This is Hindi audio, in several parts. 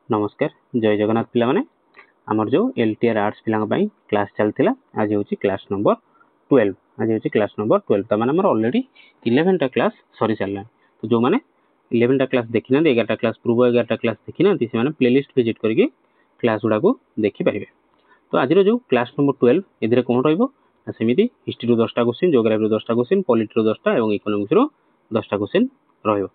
नमस्कार जय जगन्नाथ पिला माने आमर जो एलटीआर आर्ट्स पिला क्लास चलता आज हूँ क्लास नंबर 12 आज हूँ क्लास नंबर 12 तो मैंने ऑलरेडी 11टा क्लास सरी सारा तो जो मैंने 11टा क्लास देखी ना 11टा क्लास पूर्व 11टा क्लास देखी ना से प्लेलिस्ट विजिट करके क्लास गुड़ा को देखिपारे। तो आज जो क्लास नंबर 12 ए कौन रही हिस्ट्री 10टा क्वेश्चन जोग्राफी 10टा क्वेश्चन पॉलिटी 10टा और इकोनॉमिक्स 10टा क्वेश्चन रही।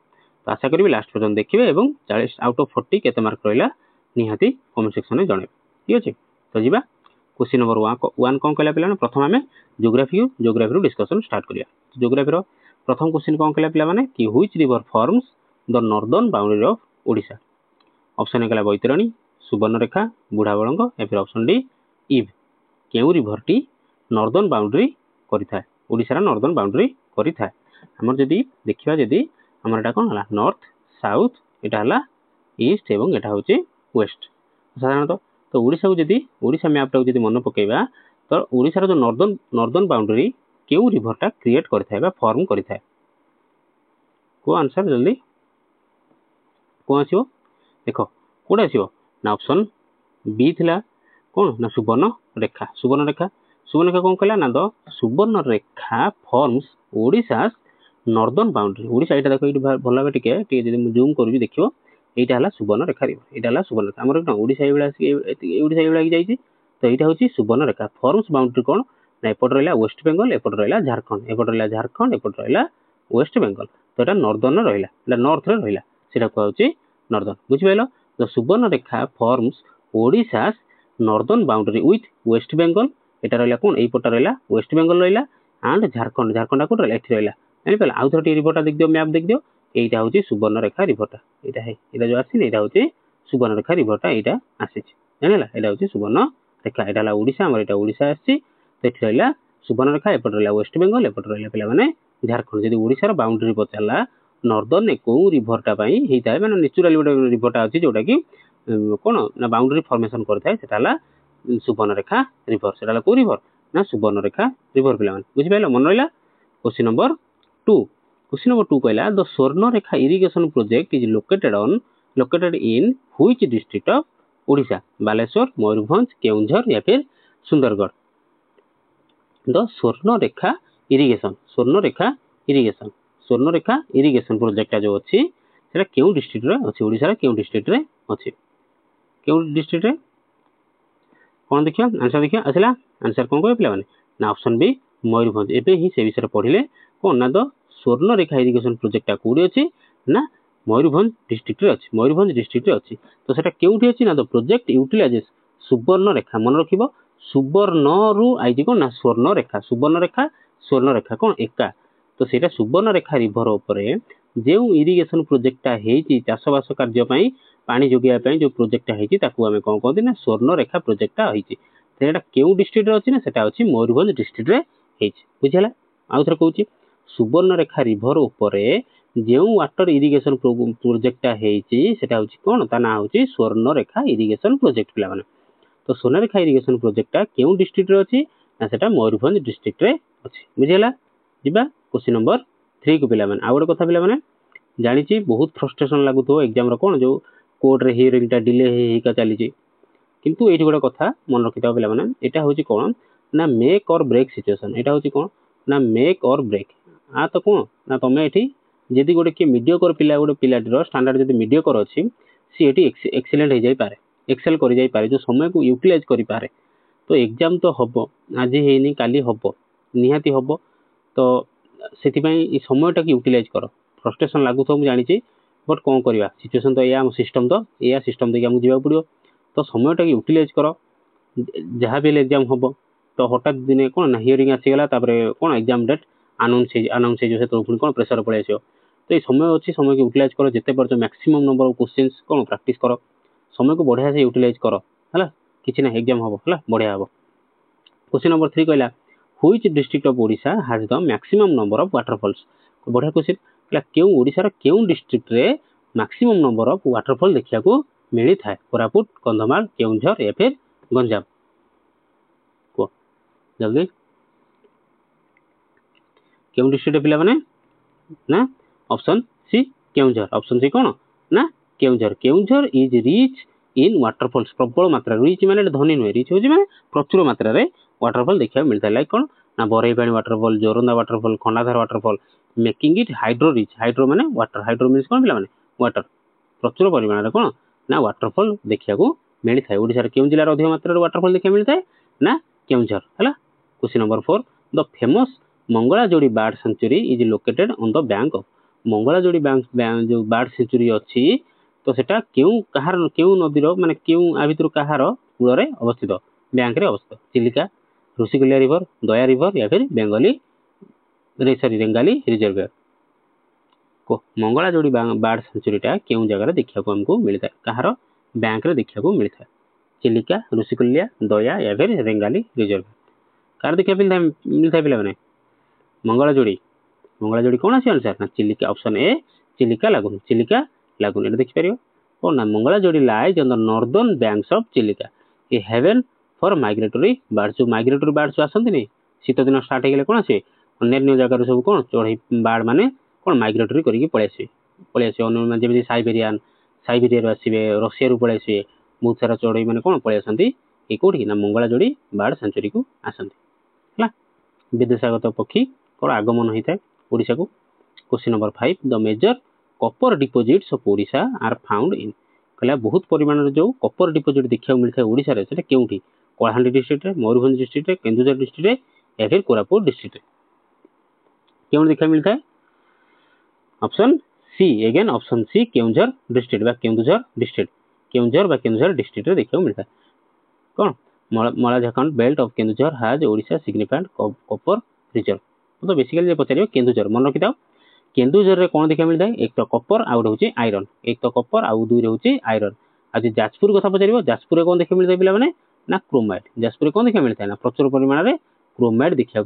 तो आशा करी लास्ट पर्यटन देखिए 40 आउट ऑफ 40 केते मार्क रहा निहाती कमेंट सेक्शन में जन ठीक अच्छे। तो जी क्वेश्चन नंबर 1 कौन कहला पे प्रथम आम जोग्राफी डिस्कसन स्टार्ट करिया। जोग्राफी प्रथम क्वेश्चन कौन कहला पे कि which river forms the northern boundary of Odisha. Option A कहला बैतरणी सुवर्णरेखा बुढ़ाबलंग या फिर ऑप्शन डी इव केउ रिवर टी नॉर्दर्न बाउंड्री करिथाय ओडिशा नॉर्दर्न बाउंड्री करिथाय। हमर जदी देखिबा जदी हमर एटा कोन हला नॉर्थ साउथ एटा हला ईस्ट एवं एटा होची वेस्ट साधारणतः। तो ओडिशा को जदी ओडिशा मैप टा जदी मन पकेबा तो ओडिशा रो जो नॉर्दर्न बाउंड्री केउ रिवर टा क्रिएट करिथाय बा फॉर्म करिथाय को आंसर जल्दी को आसीबो देखो कोडा आसीबो ना ऑप्शन बी थिला कोन ना सुवर्ण रेखा। सुवर्ण रेखा कौन कहला ना the Subarnarekha forms Odisha northern boundary Odisha एटा देखो ये भल भाबे टिके जदी जूम करबी देखिबो एटा हला सुवर्ण रेखा रिवर एटा हला सुवर्ण रेखा हमर ओडिशा एबेला जाईची। तो एटा होची सुवर्ण रेखा फॉर्म्स बाउंड्री कोन ना एपट रहला वेस्ट बेंगल एपट रहला झारखंड एपट रहला वेस्ट बेंगल। तो एटा नॉर्दर्न रहला एटा नॉर्थ रे रहला सेटा को होची नॉर्दर्न बुझिबेलो। The Subarnarekha forms Odisha northern boundary with West Bengal एटा रहला कोन एई पट रहला वेस्ट बेंगल रहला एंड झारखंड को रहला एठी रहला जानि पला आउ थोड़ी रिवरटा देख दियो मैप देख दियो एटा होची सुवर्ण रेखा रिवरटा एटा है एटा जो आसी एटा होची सुवर्ण रेखा रिवरटा एटा आसी जानिला एटा होची सुवर्ण रेखा एटा ला ओडिशा हमर एटा ओडिशा आसी तो एठी रहला सुवर्ण रेखा एपट रहला वेस्ट बेंगल एपट रहला पिला माने झारखंड। जदी ओडिशा रो बाउंड्री पचाला नॉर्दर्न को रिवरटा पई हेताय माने नेचुरली रिवरटा अछि जोटा कि कोन ना बाउंड्री फॉर्मेशन करथाय सेटा हला सुवर्ण रेखा रिवर सेटा हला को रिवर ना सुवर्ण रेखा रिवर पिला माने बुझि पाइलो मन रहला। क्वेश्चन नंबर 2 कहला the Subarnarekha irrigation project is located in which district of Odisha Baleshwar Mayurbhanj Keonjhar या फिर Sundargarh. The Subarnarekha irrigation project जो अछि सेटा केउ डिस्ट्रिक्ट रे अछि ओडिशा रे केउ डिस्ट्रिक्ट रे अछि केउ डिस्ट्रिक्ट रे कोन देखियो आंसर देखियो आसला आंसर कोन कहबे पिला माने ना ऑप्शन बी मयूरभंज एबे ही से विषय पढिले कोन ना the Subarnarekha irrigation project कोडी अछि ना मयूरभंज डिस्ट्रिक्ट रे अछि मयूरभंज डिस्ट्रिक्ट रे अछि। तो सेटा केउठी अछि ना द प्रोजेक्ट यूटिलाइजेस सुवर्ण रेखा मन रखिबो सुवर्ण रु आइजी कोन ना स्वर्ण रेखा कोन एका। तो सेटा सुवर्ण रेखा रिवर उपरे जे इरिगेशन प्रोजेक्ट हेची चाषबास कार्य पई पानी जोगिया पई जो प्रोजेक्ट हेची ताकू हमें कोन कहते ना स्वर्ण रेखा प्रोजेक्ट हेची सेटा केउ डिस्ट्रिक्ट रे अछि ना सेटा अछि मयूरभंज डिस्ट्रिक्ट रे हेची बुझिला। आउ थर कहूची सुवर्ण रेखा रिवर उपरे जे वाटर इरिगेशन प्रोजेक्ट हेची सेटा होची कोन ता ना होची स्वर्ण रेखा इरिगेशन प्रोजेक्ट पिला माने। तो स्वर्ण रेखा इरिगेशन प्रोजेक्ट केउ डिस्ट्रिक्ट रे अछि ना सेटा मयूरभंज डिस्ट्रिक्ट रे अछि बुझिला। जिबा क्वेश्चन नंबर 3 को पिला माने आ गोटे कथा पिला माने जानिची बहुत फ्रस्ट्रेशन लागुतो एग्जाम रो कोन जो कोर्ट रे हियरिंग टा डिले हेका चलीची किंतु एठी गोटे कथा मन रखिता पिला माने एटा होची कोन ना मेक और ब्रेक सिचुएशन एटा होची कोन ना मेक और ब्रेक आ तो कोन ना तमे एठी जदी गोटे के मीडियोकर पिला गोटे पिलाटीर स्टैंडर्ड जदी मीडियोकर अछि सी एठी एक्सीलेंट हे जाई पारे एक्सेल करि जाई पारे जो समय को यूटिलाइज करि पारे। तो एग्जाम तो हबो आज हेनी काली हबो निहाती हबो तो सेति पई ई समयटा की यूटिलाइज करो फ्रस्ट्रेशन लागु तो हम जानि छी बट कोन करबा सिचुएशन तो या सिस्टम देखि हम जीवा पड़ियो। तो समयटा की यूटिलाइज करो जहाँ भी एग्जाम हबो तो हठात दिने कोन ना हियरिंग आसी गला तापरे कोन एग्जाम डेट अनाउंस जो से तो पुनी कोन प्रेशर पळे आसियो। तो ये समय अछि समय को यूटिलाइज करो जेते परजो मैक्सिमम नंबर ऑफ क्वेश्चंस कोन प्रैक्टिस करो समय को बढ़िया से यूटिलाइज करो हला किछि ना एग्जाम हबो हला बढ़िया हबो। क्वेश्चन नंबर 3 कहला which district of Odisha has the maximum number of waterfalls. बढ़िया क्वेश्चन कहला केउ ओडिशा रा केउ डिस्ट्रिक्ट रे मैक्सिमम नंबर ऑफ वाटरफॉल देखिया को मिली थाए कोरापुट कंधमाल केउंझर या फिर गंजाम को जल्दी केउ डिस्ट्रिक्ट पिला माने ना option C Keonjhar option C कोन ना Keonjhar is rich in waterfalls प्रबल मात्रा रिच माने धनी नुहे रिच होची माने प्रचुर मात्रा रे वाटरफॉल देखा मिलता है लाइक कौन ना Barehipani waterfall Joranda waterfall Khandadhar waterfall making it hydro rich hydro माने वाटर हाइड्रो मीन्स कौन पिला माने वाटर प्रचुर परिमाण रे कौन ना वाटरफॉल देखा मिलता है ओडिसा रे केउ जिल्ला रे अधिक मात्रा रे वाटरफॉल देखा मिलता है ना केउझर हला question number 4 the famous Mangalajodi bird sanctuary is located on the bank of Mangalajodi bank जो बर्ड सेंचुरी अच्छी तो सेटा केउ कहार केउ नदी रो माने केउ आ भितर कहार कूल रे अवस्थित बैंक रे अवस्थित चिलिका ऋषिकुल्या रिवर दया रिवर या फिर बेंगली सॉरी बेंगाली रिजर्व को मंगलाजोड़ी बर्ड सेंचुरीटा केउ जगह देखा हमको मिलता है कहार बैंक रे देखा मिलता है चिलिका ऋषिकुल्या दया या फिर बेंगाली रिजर्व कार देखा मिलता है पिला माने मंगलाजोड़ी कौन आसी आंसर ना चिलिका ऑप्शन ए चिलिका लागून एटा देखि परियो कौन ना Mangalajodi lies on the northern banks of Chilika a heaven for migratory birds आसंती नहीं शीत दिन स्टार्ट हो गले कौन आसे अन्य जगह सब कौन चढ़ई बर्ड माने कौन माइग्रेटरी करके पळै आसे जेमि साइबेरिया आसबे रशिया पळै आसे बहुत सारा चढ़ई माने कौन पळै आसंती ए कोठी ना मंगलाजोड़ी बर्ड सेंचुरी को आसंती हला विदेशागत पक्षी कौन आगमन होता है ओडिशा को question number 5 the major copper deposits of Odisha are found in कहला बहुत परिमाण जो कॉपर डिपोजिट देखा मिलता है ओडिशा रे सेटा केउठी कलाहांडी डिस्ट्रिक्ट रे मयूरभंज डिस्ट्रिक्ट रे केन्दुझर डिस्ट्रिक्ट रे या फिर कोरापुट डिस्ट्रिक्ट रे केउन देखा मिलता है option C again option C Kendujhar district बा केन्दुझर डिस्ट्रिक्ट रे देखा मिलता है कौन मला Jharkhand belt of Kendujhar has Odisha significant copper reserve तो बेसिकली पचार केन्दुझर मन रखी केन्दुझर रे कौन देखा मिलता है एक तो कॉपर आउ होची आयरन एक तो कॉपर आउ दुई रे होची आयरन आज जाजपुर कथा पचार जाजपुर कौन देखा मिलता है पिला माने ना क्रोमाइट जाजपुर कौन देखा मिलता है ना प्रचुर परिमाण रे क्रोमाइट देखा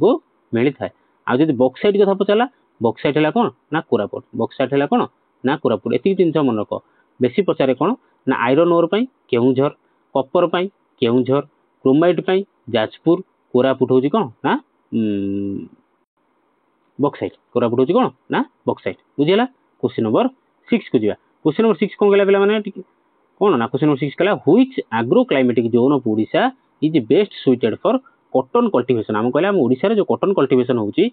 मिलता है आज जब बॉक्साइट कथा पचारा बॉक्साइट है कौन ना कोरापुट बॉक्साइट है कौन ना कोरापुट एति जिनस मन रख बेसी पचारे कौन ना iron ore Keonjhar copper Keonjhar chromite Jajpur Koraput होची कौन ना बॉक्साइट कोरापुट होची कौन ना बॉक्साइट बुझिला क्वेश्चन नंबर 6 को जीवा क्वेश्चन नंबर 6 कोन गला पिला माने कौन ना क्वेश्चन नंबर 6 कला which agro climatic zone of Odisha is best suited for cotton cultivation हम कहला हम ओडिशा रे जो कॉटन कल्टीवेशन होची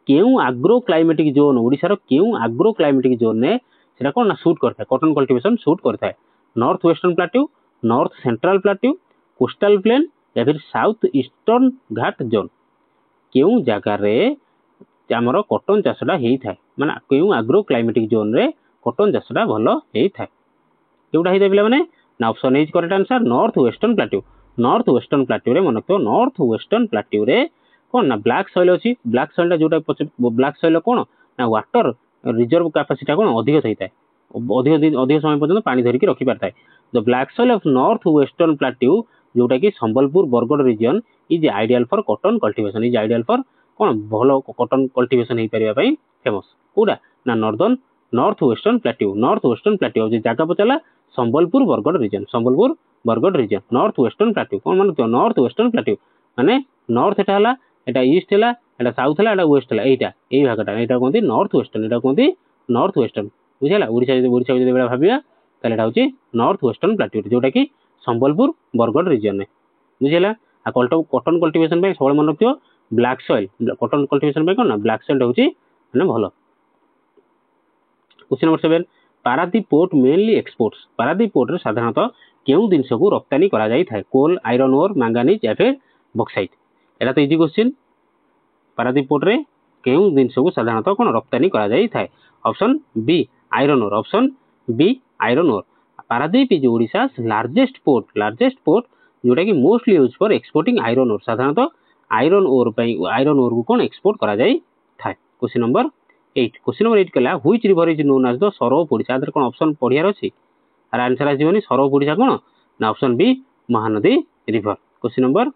केउ एग्रो क्लाइमेटिक जोन ओडिशा रो केउ एग्रो क्लाइमेटिक जोन ने सेटा कोन ना सूट करता है कॉटन कल्टीवेशन सूट करता है north western plateau north central plateau coastal plain या फिर साउथ ईस्टर्न घाट जोन केउ जगह रे हमर कॉटन चाषटा हेई थाए माने केउ एग्रो क्लाइमेटिक जोन रे कॉटन चाषटा भलो हेई थाए केउटा हेई पिला माने ना option is correct answer north western plateau रे मन तो नॉर्थ वेस्टर्न प्लेट्यू रे कोन ना ब्लैक सॉइल अछि ब्लैक सॉइल जोटा ब्लैक सॉइल कोन ना वाटर रिजर्व कैपेसिटी कोन अधिक थई थाए अधिक समय पर्यंत पानी धरिकी रखी पारता है the black soil of north western plateau जोटा कि Sambalpur Bargarh region is ideal for cotton cultivation is ideal for कौन भलो कॉटन कल्टीवेशन हो पारिबा पई फेमस कोडा ना नॉर्थ वेस्टर्न प्लेट्यू जे जागा पचला Sambalpur Bargarh region north western plateau कौन माने नॉर्थ वेस्टर्न प्लेट्यू माने नॉर्थ एटा हला एटा ईस्ट हला एटा साउथ हला एटा वेस्ट हला एटा एई भागटा एटा कोंती नॉर्थ वेस्टर्न बुझिला ओडिशा जदि बेला भाबिया ताले एटा होची नॉर्थ वेस्टर्न प्लेट्यू जोटा कि संबलपुर बरगड़ रीजन में बुझिला आ कॉटन कल्टीवेशन पे सब मन रखियो ब्लैक सॉइल कॉटन कल्टीवेशन पे कोन ना ब्लैक सॉइल होची माने भलो question number 7 Paradip port mainly exports Paradip port रे साधारणतः केउ जिंस को रप्तानी करा जाई थाए कोल आयरन ओर मैंगानीज या फिर बॉक्साइट एटा तो इजी क्वेश्चन पारादीप पोर्ट रे केउ जिंस को साधारणतः कोन रप्तानी करा जाई थाए option B iron ore Paradip is Odisha largest port जोटा कि mostly use for exporting iron ore साधारणतः आयरन ओर को कोन एक्सपोर्ट करा जाई थाए क्वेश्चन नंबर 8 कला which river is known as the sorrow Odisha आदर कोन ऑप्शन पढियार अछि आर आंसर आसीबनी सरव ओडिशा कोन ना option B Mahanadi river question number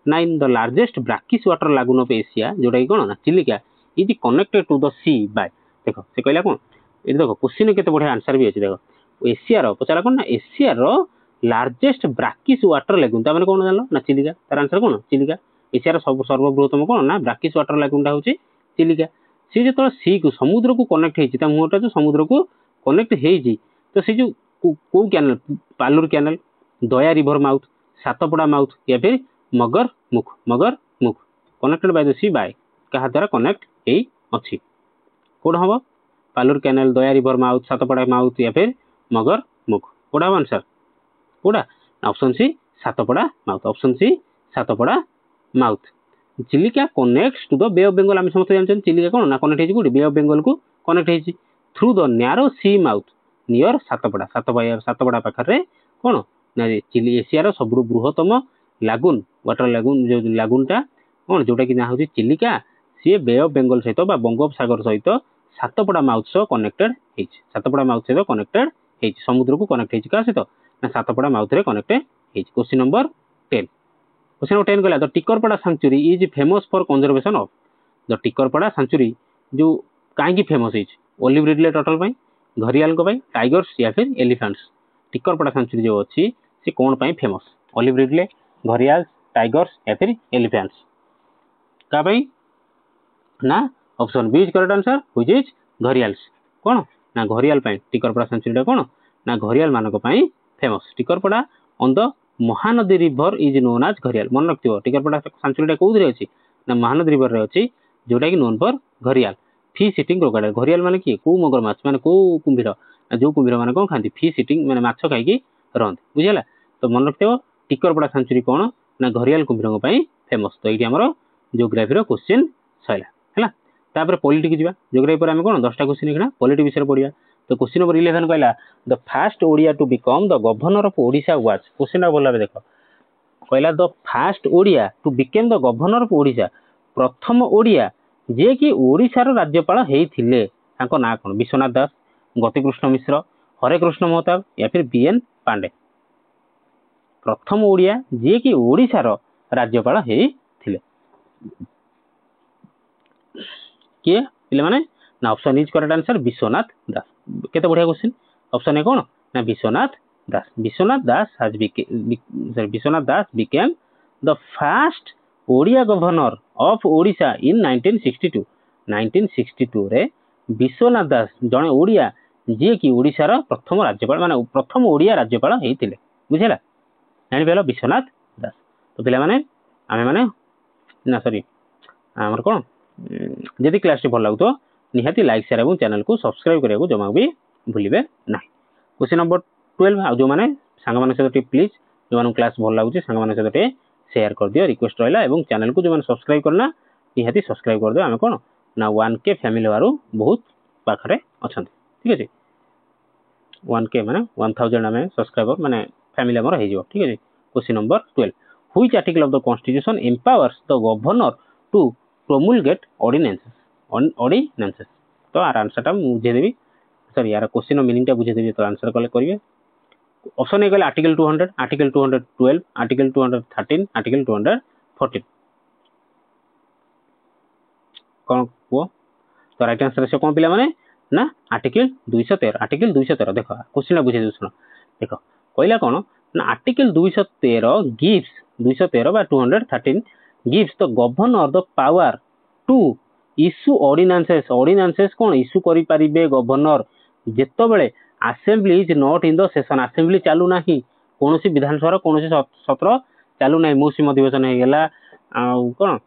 9 the largest brackish water lagoon of Asia जोटा कि कोन ना Chilika is connected to the sea by देखो से कहला कोन ए देखो क्वेश्चन केते बढ़िया आंसर भी अछि देखो एशिया रो पचारा कोन ना एशिया रो लार्जेस्ट ब्रैकिश वाटर लागून ता माने कोन जानलो ना चिलिका तार आंसर कोन चिलिका एशिया रो सर्वबृहत्तम कोन ना ब्रैकिश वाटर लागूनटा होची चिलिका सी जो सी को समुद्र को कनेक्ट होती मुहटा जो समुद्र को कनेक्ट हो तो सी जो को canal Palur canal Daya river mouth, Satpada mouth या फिर Magarmukh connected by the sea by कहा द्वारा कनेक्ट एई अछि कोड हम Palur canal, Daya river mouth, Satpada mouth या फिर मगर मुख कोड हम आंसर कोडा option C Satpada mouth, option C Satpada mouth. Chilika connects to the bay of Bengal, आम समस्त जानछन चिलिका कोन ना कनेक्ट हेछि कोडी बे ऑफ बेंगल को कनेक्ट हेछि through the narrow sea mouth near Satpada पाखरे कोन ना चिली एशिया सबुठु बृहत्तम लागुन वाटर लागुन जो लागुनटा कोन जोटा कि ना होछि Chilika sea bay of Bengal सहित बा बंगोपसागर सहित सातपड़ा माउथ सह कनेक्टेड हेछि, सातपड़ा माउथ सहित कनेक्टेड हेछि, समुद्र को कनेक्ट हेछि का सहित ना सातपड़ा माउथ रे कनेक्ट हेछि। क्वेश्चन नंबर 10, क्वेश्चन नंबर 10 कहला the Tikarpada sanctuary is famous for conservation of, the Tikarpada sanctuary जो काहे फेमस हेछि ओलिव रिडले टर्टल पई, घरियाल को पई, टाइगर्स या फिर एलिफेंट्स। टिकरपड़ा सेंचुरी जो अछि से कोन पई famous, olive ridley, gharial, tigers या फिर एलिफेंट्स का पई ना option B is correct answer which is gharials कोन ना घरियाल पई टिकरपड़ा सेंचुरी कोन ना घरियाल मानक पई famous. Tikarpada on the Mahanadi river is known as gharial, मन रखियो टिकरपड़ा सेंचुरी कोउदरे अछि ना महानदी रिवर रे अछि जोटा कि known for gharial. Fish eating crocodile, gharial माने की को मगर माछ माने को कुंभीर, जो कुंभीर माने कोन खांती फिश इटिंग माने माछ खाई की रहंत बुझिला। तो मन रखियो टिकरपड़ा सेंचुरी कोन ना घरियाल कुंभीर पई फेमस। तो एठी हमरो ज्योग्राफी रो क्वेश्चन सइला हैला। तापर पॉलिटिक्स जिबा, ज्योग्राफी पर हम कोन 10टा क्वेश्चन एकना पॉलिटिक्स विषय पढिया। तो क्वेश्चन नंबर 11 कहला the first Odia to become the governor of Odisha was, question आ बोला देखो कहला the first Odia to become the governor of Odisha, प्रथम ओडिया जे कि ओडिशा रो राज्यपाल हेइथिले ताको ना कोन, विश्वनाथ दास, गतिकृष्ण मिश्र, हरे कृष्ण महताब या फिर बीएन पांडे। प्रथम ओडिया जे कि ओडिशा रो राज्यपाल हेइथिले किए पिले माने ना option is correct answer Vishwanath Das. केते बढ़िया क्वेश्चन, ऑप्शन ए कोन ना Vishwanath Das. Vishwanath Das has Vishwanath Das became the first Odia governor of Odisha in 1962। 1962 रे विश्वनाथ दास जने ओडिया जे कि ओडिशा रो प्रथम राज्यपाल माने प्रथम ओडिया राज्यपाल हेइथिले बुझिला, जानि पेलो विश्वनाथ दास। तो पिला माने आमे माने ना सॉरी हमर कोन जदि क्लास टी भल लागो निहाती लाइक शेयर और चैनल को सब्सक्राइब करिया को जमा भी भूलिबे ना। क्वेश्चन नंबर 12 आ जो माने संग माने सहित प्लीज जो माने क्लास भल लागो संग माने सहित शेयर कर दियो रिक्वेस्ट रहला, एवं चैनल को जो माने सब्सक्राइब करना निहाती सब्सक्राइब कर दियो। आमे कोन ना 1K फैमिली वारू बहुत पाखरे अछंती ठीक अछि, 1K माने 1000 आमे सब्सक्राइबर माने फैमिली हमर हे जिवो ठीक अछि। Question number 12 which article of the constitution empowers the governor to promulgate ordinances। तो आर आंसर टा बुझे देबी सॉरी यार क्वेश्चन मीनिंग टा बुझे देबी तो आंसर कले करिवे। ऑप्शन ए गले आर्टिकल 200, आर्टिकल 212, आर्टिकल 213, आर्टिकल 214 कोन को तो राइट आंसर से कोन पिला माने ना आर्टिकल 213। आर्टिकल 213 देखो क्वेश्चन बुझे दे सुनो देखो कहला कोन ना आर्टिकल 213 गिव्स 213 बा 213 gives the governor the power to issue ordinances। ordinances cone issue करि परिबे गवर्नर जेतो बेले assembly is not in the session, assembly चालू नाही कोनोसी विधानसभा कोनोसी सत्र चालू नाही, मौसम अधिवेशन हे गेला कोन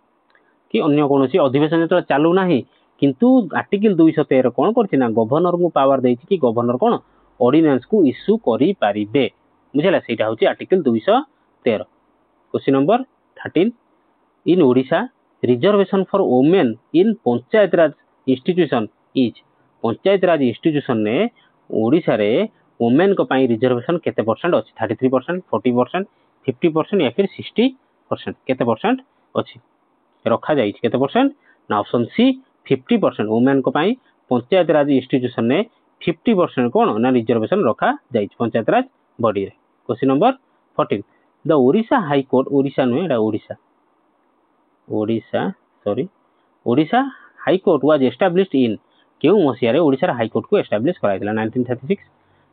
कि अन्य कोनोसी अधिवेशन तो चालू नाही, किंतु आर्टिकल 213 कोन करछि ना गवर्नर को पावर देछि कि गवर्नर कोन ऑर्डिनेंस को इश्यू करि परिबे बुझला, सेटा होछि article 213। Question number 13 in Odisha reservation for women in panchayat raj institution is, panchayat raj institution ने ओडिशा रे वुमेन को पई रिजर्वेशन केते परसेंट अछि, 33%, 40%, 50% या फिर 60% केते परसेंट अछि रखा जाई केते परसेंट ना ऑप्शन सी 50% वुमेन को पई पंचायत राज इंस्टीट्यूशन ने 50% कोन ना रिजर्वेशन रखा जाई पंचायत राज बॉडी रे। Question number 14 the Odisha high court, Odisha नो एडा Odisha high court was established in केउ मसिया रे ओडिशा हाई कोर्ट को एस्टैब्लिश कराइतला 1936,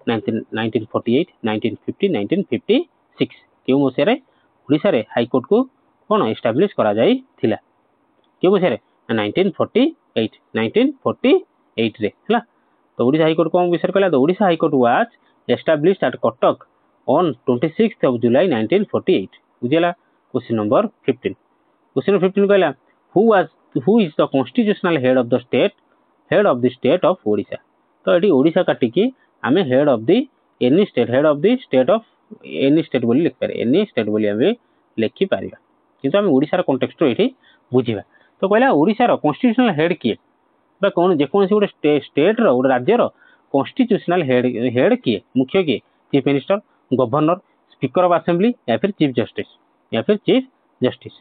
1948, 1950, 1956 केउ मसिया रे ओडिशा रे हाई कोर्ट को कोन एस्टैब्लिश करा जाई थिला केउ मसिया रे 1948 रे हला। तो ओडिशा हाई कोर्ट कोन विषय कहला the Odisha high court was established eight Cuttack on 26th of July 1948 बुझेला। क्वेश्चन नंबर 15 क्वेश्चन नंबर 15 कहला who is the constitutional head of the state of Odisha. तो एटी ओडिशा काटी की आमे head of the any state of any state बोली लिख पारे एनी स्टेट बोली आमे लिखि पारिबा किंतु आमे ओडिसा रा कॉन्टेक्स्ट एठी बुझिबा। तो कहला ओडिसा रा कॉन्स्टिट्यूशनल हेड किए बा कोन जे कोन गोटे स्टेट रो गोटे राज्य रो कॉन्स्टिट्यूशनल हेड किए मुख्य किए chief minister governor speaker of assembly या फिर चीफ जस्टिस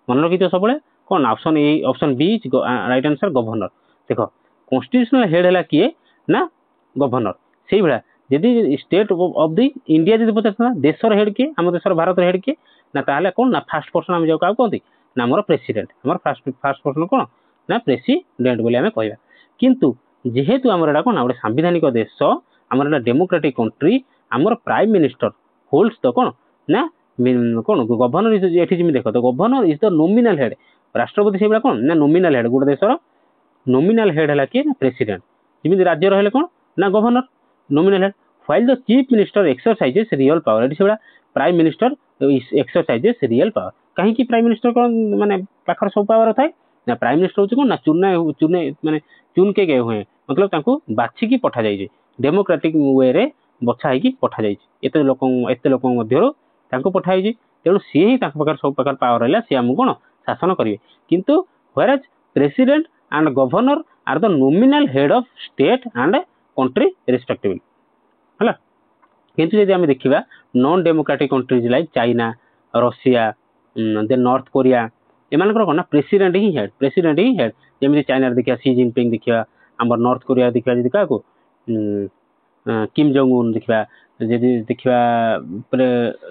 मन रखी सब कौन option A option B right answer governor. देखो कॉन्स्टिट्यूशनल हेड है किए ना गवर्नर से भाया जदि स्टेट ऑफ द इंडिया जब पचार देशर हेड किए आम देशर भारत हेड किए ना ताहले कौन ना फास्ट पर्सन आम क्या कहते ना आमर प्रेसिडेंट आमर फास्ट पर्सन कौन ना प्रेसिडेंट बोली आम कहवा। किंतु जेहेतु आमर एटा कौन गोटे सांविधानिक देश आमर एटा डेमोक्रेटिक कंट्री आमर प्राइम मिनिस्टर होल्ड्स द कौन ना कौन गवर्नर इज ये देख तो गवर्नर इज द नोमिनाल हेड राष्ट्रपति से कौन ना नोमिनाल हेड गोटे देशर नोमिनाल हेड है किए ना प्रेसिडेंट जमी राज्य रहा कौन ना governor nominal head while the chief minister exercises real power ये से prime minister exercises real power कहीं प्राइम मिनिस्टर कौन माने पाखर सब पावर थाए ना प्राइम मिनिस्टर हूँ कौन ना चुने माने चुन के गए हुए मतलब तांको बाछिकी पठा जाइए डेमोक्रेटिक वे रे बछा होगी पठा जाइए एते लोक मध्यरु तांको पठाई तेणु सी ही पाखर सब प्रकार पावर है सी आमको कौन शासन करेंगे किंतु whereas president and governor are the nominal head of state and country respectively है किंतु यदि आम देखा non democratic countries like China Russia then North Korea एम कौन ना प्रेसिडेंट ही हेड जमी चाइना देखा सी जिनपिंग देखा आम नॉर्थ कोरिया देखा जी क्या किम जोंग उन देखा देखा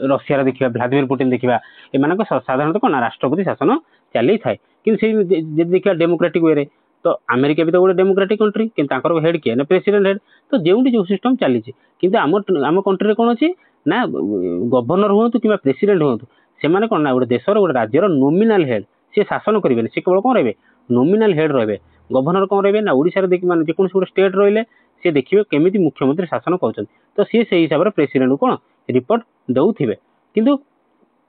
रशिया देखा व्लादिमिर पुटिन देखा एम साधारणतः कौन राष्ट्रपति शासन चली थाए कि देखा डेमोक्रेटिक वे तो अमेरिका भी तो गोटे डेमोक्रेटिक कंट्री कि हेड किए ना प्रेसिडेंट हेड तो जो सिस्टम चली कि आम कंट्री कौन अच्छी ना गवर्नर हूँ कि प्रेसिडेंट हूँ से कौन ना गोटे देशर गोटे राज्यर नोमिनाल हेड सी शासन करेंगे सी केवल कौन रहे नोमिनाल हेड रहे गवर्नर कौन रहे ना ओडिशा माने जेको गोटे स्टेट रही सी देखिए केमी मुख्यमंत्री शासन कर तो सी से हिसाब से प्रेसिडेंट को कौन रिपोर्ट दौथे किंतु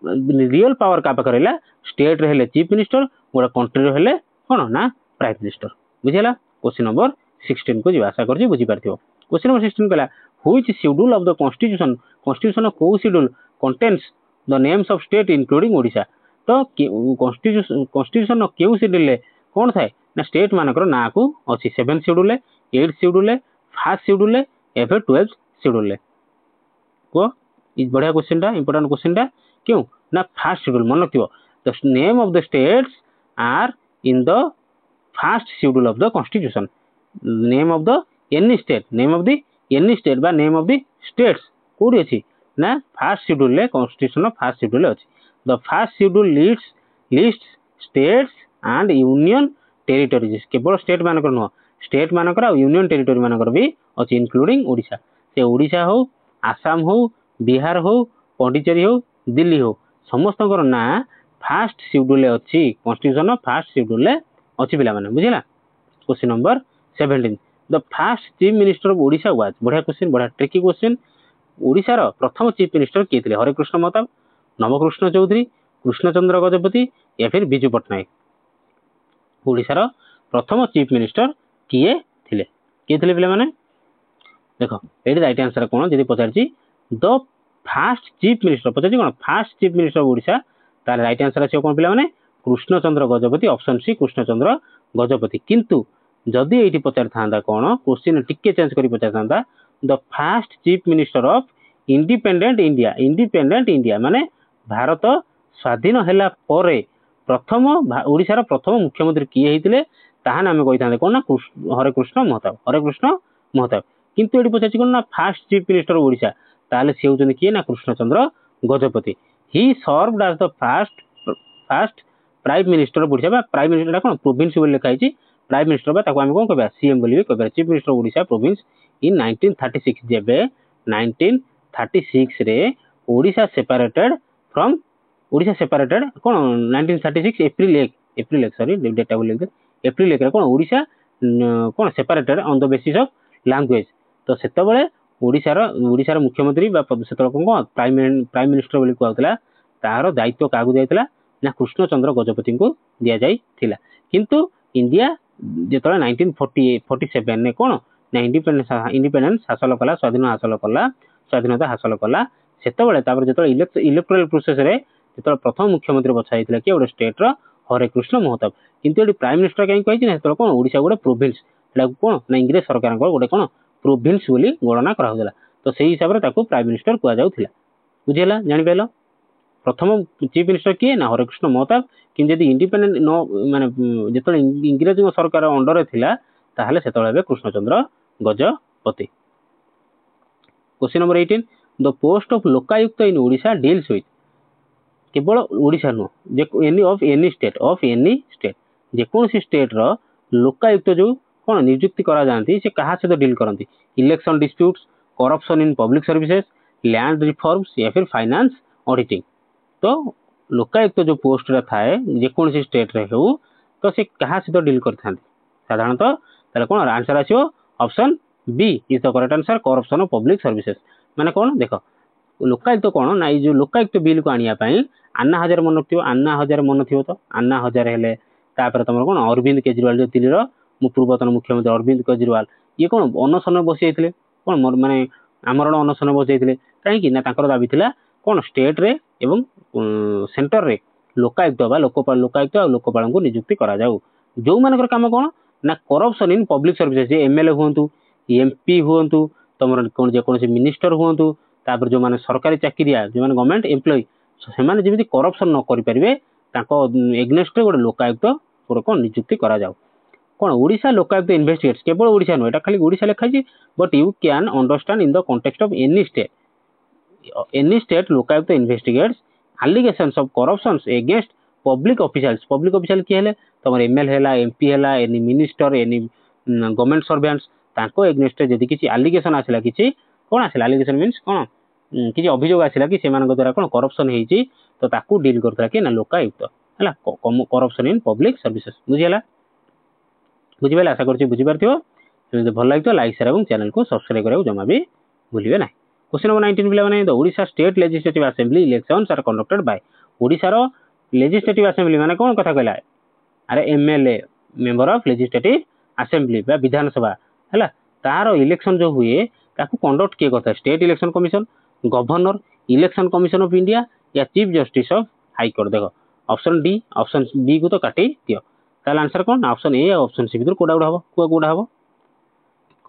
रियल पावर क्या पाखे रहा स्टेट रे चीफ मिनिस्टर गोटे कंट्री रे कौन ना प्राइम मिनिस्टर बुझेगा। क्वेश्चन नंबर 16 को जी आशा कर बुझीपार क्वेश्चन नंबर 16 कहला which schedule of the constitution को schedule contains the names of state including Odisha. तो कॉन्स्टिट्यूशन क्यों शेड्यूल कौन थाए ना स्टेट मानकर ना को अच्छी 7 शेड्यूल 8 शेड्यूल 1 शेड्यूल या फिर 12 शेड्यूल को बढ़िया क्वेश्चन इंपोर्टेंट क्वेश्चन क्यों ना फर्स्ट शेड्यूल मन रखियो the name of the states are in the first schedule of the constitution name of the any state बा नेम ऑफ द स्टेट्स कोडी अछि ना फर्स्ट शेड्यूल ले कॉन्स्टिट्यूशन फर्स्ट शेड्यूल अछि the first schedule list states and union territories केवल स्टेट मानकर नुह स्टेट मानकर और यूनियन टेरिटरी मानकर भी अछि इंक्लूडिंग ओडिशा से ओडिशा हो आसाम हो बिहार हो पौंडीचेरी हो दिल्ली हो समस्त ना फास्ट शेड्यूल अच्छी कॉन्स्टिट्यूशन फास्ट शेड्यूल अच्छी पिला माने बुझेला। Question number 17 the first chief minister of Odisha was बढ़िया क्वेश्चन बढ़िया ट्रिकी क्वेश्चन ओडिशा रो प्रथम चीफ मिनिस्टर किए थे हरिकृष्ण महताब नवकृष्ण चौधरी कृष्णचंद्र गजपति या फिर बिजू पट्टनायक ओडिशा रो प्रथम चीफ मिनिस्टर किए थे पिला माने देखो ये राइट आंसर कौन जब पचार द फास्ट चीफ मिनिस्टर पचार कौन fast chief minister of Odisha तार राइट आंसर आसो कौन पिला माने कृष्णचंद्र गजपति ऑप्शन सी कृष्णचंद्र गजपति किंतु जदि ये पचार था कौन क्वेश्चन टिके चेंज कर पचार था the fast chief minister of independent India माने भारत स्वाधीन है प्रथम ओडिशा प्रथम मुख्यमंत्री किए होते ताहाने आम कही था कौन ना हरेकृष्ण महताब किंतु ये पचार कौन ना first chief minister of Odisha ताले सी होचन किए ना कृष्णचंद्र गजपति ही served as the first prime minister of Odisha prime minister कौन प्रोविंस बोली लिखाई प्राइम मिनिस्टर आम कौन कह सीएम बोली कह chief minister of Odisha province इन 1936 जेबे 1936 रे ओडिशा सेपरेटेड कौन 1936 एप्रिल 1 सॉरी डेटा बोल एप्रिल 1 कौन ओडिशा कौन separated on the basis of language तो सेतबेले ओडिशार मुख्यमंत्री से कौन प्राइम मिनिस्टर बोली कहला तार दायित्व क्या दिया ना कृष्णचंद्र गजपति को दि जाइथिला किंतु इंडिया जो 1947 कौन ना इंडिपेंडेंस हासिल कला स्वाधीनता हासिल कला से जो इलेक्टोरल प्रोसेस रे जो प्रथम मुख्यमंत्री बछा जाइथिला कि गोटे स्टेट रो हरे कृष्ण महताब किंतु प्राइम मिनिस्टर कहीं कही कौन ओडिशा गोटे प्रोविंस कौन ना इंग्रेज सरकार गोटे कौन प्रोविंस बोली गणना कराउला तो से हिसाब से प्राइम मिनिस्टर कहुला बुझीला जानि पाइल प्रथम चीफ मिनिस्टर किए ना हरेकृष्ण महताब कि इंडिपेंडेंट न माने जो इंग्रेज सरकार अंडर थिला ताहले सेतबेले Krishnachandra Gajapati. Question number 18 the post of Lokayukta in Odisha deals with केवल ओडिशा नुह ऑफ एनी स्टेट जेकोसी स्टेट रो लोकायुक्त जो कौन नियुक्ति करा जाती से कहा सहित डील करती election disputes corruption in public services land reforms या फिर फाइनेंस ऑडिटिंग तो लोकायुक्त जो पोस्ट रे थाए जेकोसी स्टेट रे हो तो से कहा सहित डील करथांती साधारणतः ताले कौन आंसर आसीओ option B is the correct answer corruption of public services माने कौन देख लोकायुक्त कौन ना जो लोकायुक्त बिल को आनिया पई अन्ना हजार मन थी तो अन्ना हजार हेले तापर तुम कौन अरविंद केजरीवाल जो दिल्ली रो पूर्वतन मुख्यमंत्री अरविंद केजरीवाल ये कौन अनशन बसी जाते कौन माने आमरण अनशन बसी जाते कहीं दाबी था कौन स्टेट रे एवं सेंटर रे लोकायुक्त लोकायुक्त और लोकपाल को नियुक्ति करा जाऊ जो मानकर काम कौन ना corruption in public services MLA हूँ एमपी हूँ तुम कौन जेकोसी मिनिस्टर हूँ तापर जो माने सरकारी चाकरिया जो माने गवर्नमेंट एम्प्लॉय से जमी करप्शन न करें एग्नेस्ट गोटे लोकायुक्त गोटे कौन नियुक्ति करा जाऊ कौन ओडिशा लोकायुक्त इन्वेस्टिगेट्स केवल ओडिशा नुह खाली ओडिशा लिखाई but you can understand in the context of any state Lokayukta investigates allegations of corruptions against public official किए हेले तुम एमएलए है एमपी है any minister any government servants तांको एग्नेस्ट जदि किसी एलिगेशन आसला किसी कौन आसला एलिगेशन मीन्स कौन किसी अभियोग आसला कि सेमान द्वारा कौन करप्शन होती तो ताकू डील करता कि ना लोकायुक्त है करप्शन इन पब्लिक सर्विसेज बुझीगला बुझीपारे आशा करुँच बुझीपार भल लगे लाइक शेयर और चैनल को सब्सक्राइब करने जमा भी भूलिए ना। क्वेश्चन नंबर 19 पे the Odisha state legislative assembly elections are conducted by ओडिशार लेजिस्लेटिव असेंबली माने कौन कथा कहला अरे MLA member of legislative assembly बा विधानसभा है तार इलेक्शन जो हुए ताकू कंडक्ट किए करता state election commission governor election commission of India या चीफ जस्टिस ऑफ हाईकोर्ट देख ऑप्शन डी ऑप्शन बी को तो काटी दियो ताल आंसर कौन ऑप्शन ए ऑप्शन सी भर कोड़ा हम कोड़ा हम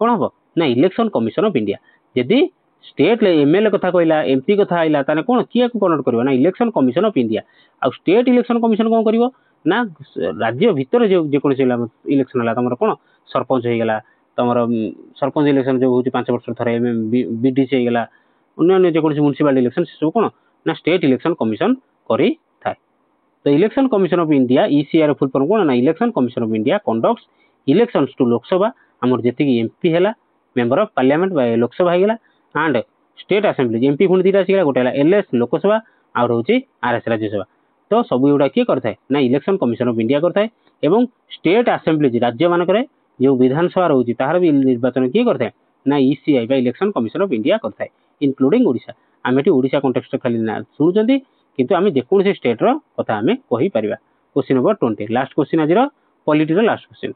कौन हम ना इलेक्शन कमिशन ऑफ इंडिया जदि स्टेट एमएलए कथा कहला एमपी कथा आइला ताने कौन किए को कंडक्ट करबो ना इलेक्शन कमिशन ऑफ इंडिया आ स्टेट इलेक्शन कमिशन कौन करिवो ना राज्य भीतर जो जेकोसी इलेक्शन हला तमर कौन सरपंच हो गला तमर सरपंच इलेक्शन जो होची 5 वर्ष थरे बीडीसी हो गला अन्य जेकोसी म्युनिसिपल इलेक्शन सब कौन ना स्टेट इलेक्शन कमिशन करी थाए तो election commission of India ECR full form कौन ना election commission of India conducts elections to Lok Sabha हमर जेतिकी एमपी हैला मेंबर ऑफ पार्लियामेंट बा लोकसभा हैगला एंड स्टेट असेंबली एमपी पुणी दुटा आसगला गोटे एलएस लोकसभा आउ रोचे आरएस राज्यसभा तो सब युवा किए करता ना इलेक्शन कमिशन ऑफ इंडिया करता है स्टेट असेंबली राज्य मानक जो विधानसभा रोचे तार भी निर्वाचन किए करता है ना ईसीआई बा इलेक्शन कमिशन ऑफ इंडिया करता है इंक्लूडिंग ओडिशा आम ये ओडिशा कॉन्टेक्स्ट खाली शुणुंट किंतु आम जेकोसी स्टेट रो कथा आम कही पारिबा। क्वेश्चन नंबर 20 लास्ट क्वेश्चन आज polity last question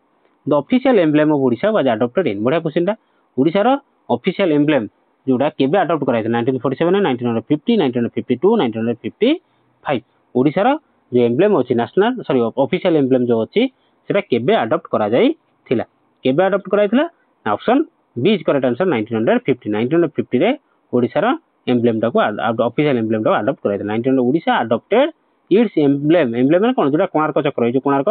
the official emblem of Odisha was adopted in बढ़िया क्वेश्चन ओडिशा रो ऑफिशियल एम्ब्लेम जोड़ा केबे अडॉप्ट कराई 1947 1950 1952 1955 ओडिशा रो जो एम्ब्लेम अछि नेशनल सॉरी ऑफिशियल एम्ब्लेम जो अछि सेटा केबे अडॉप्ट करा जाई थिला केबे अडॉप्ट कराई थिला option B is correct answer 1950 रे ओडिशा रो एम्ब्लेम टाको ऑफिशियल एम्ब्लेम टाको अडॉप्ट कराई थिला 1900 ओडिशा अडॉप्टेड इट्स एम्ब्लेम माने कोन जोड़ा कोणार्क चक्र जो कोणार्क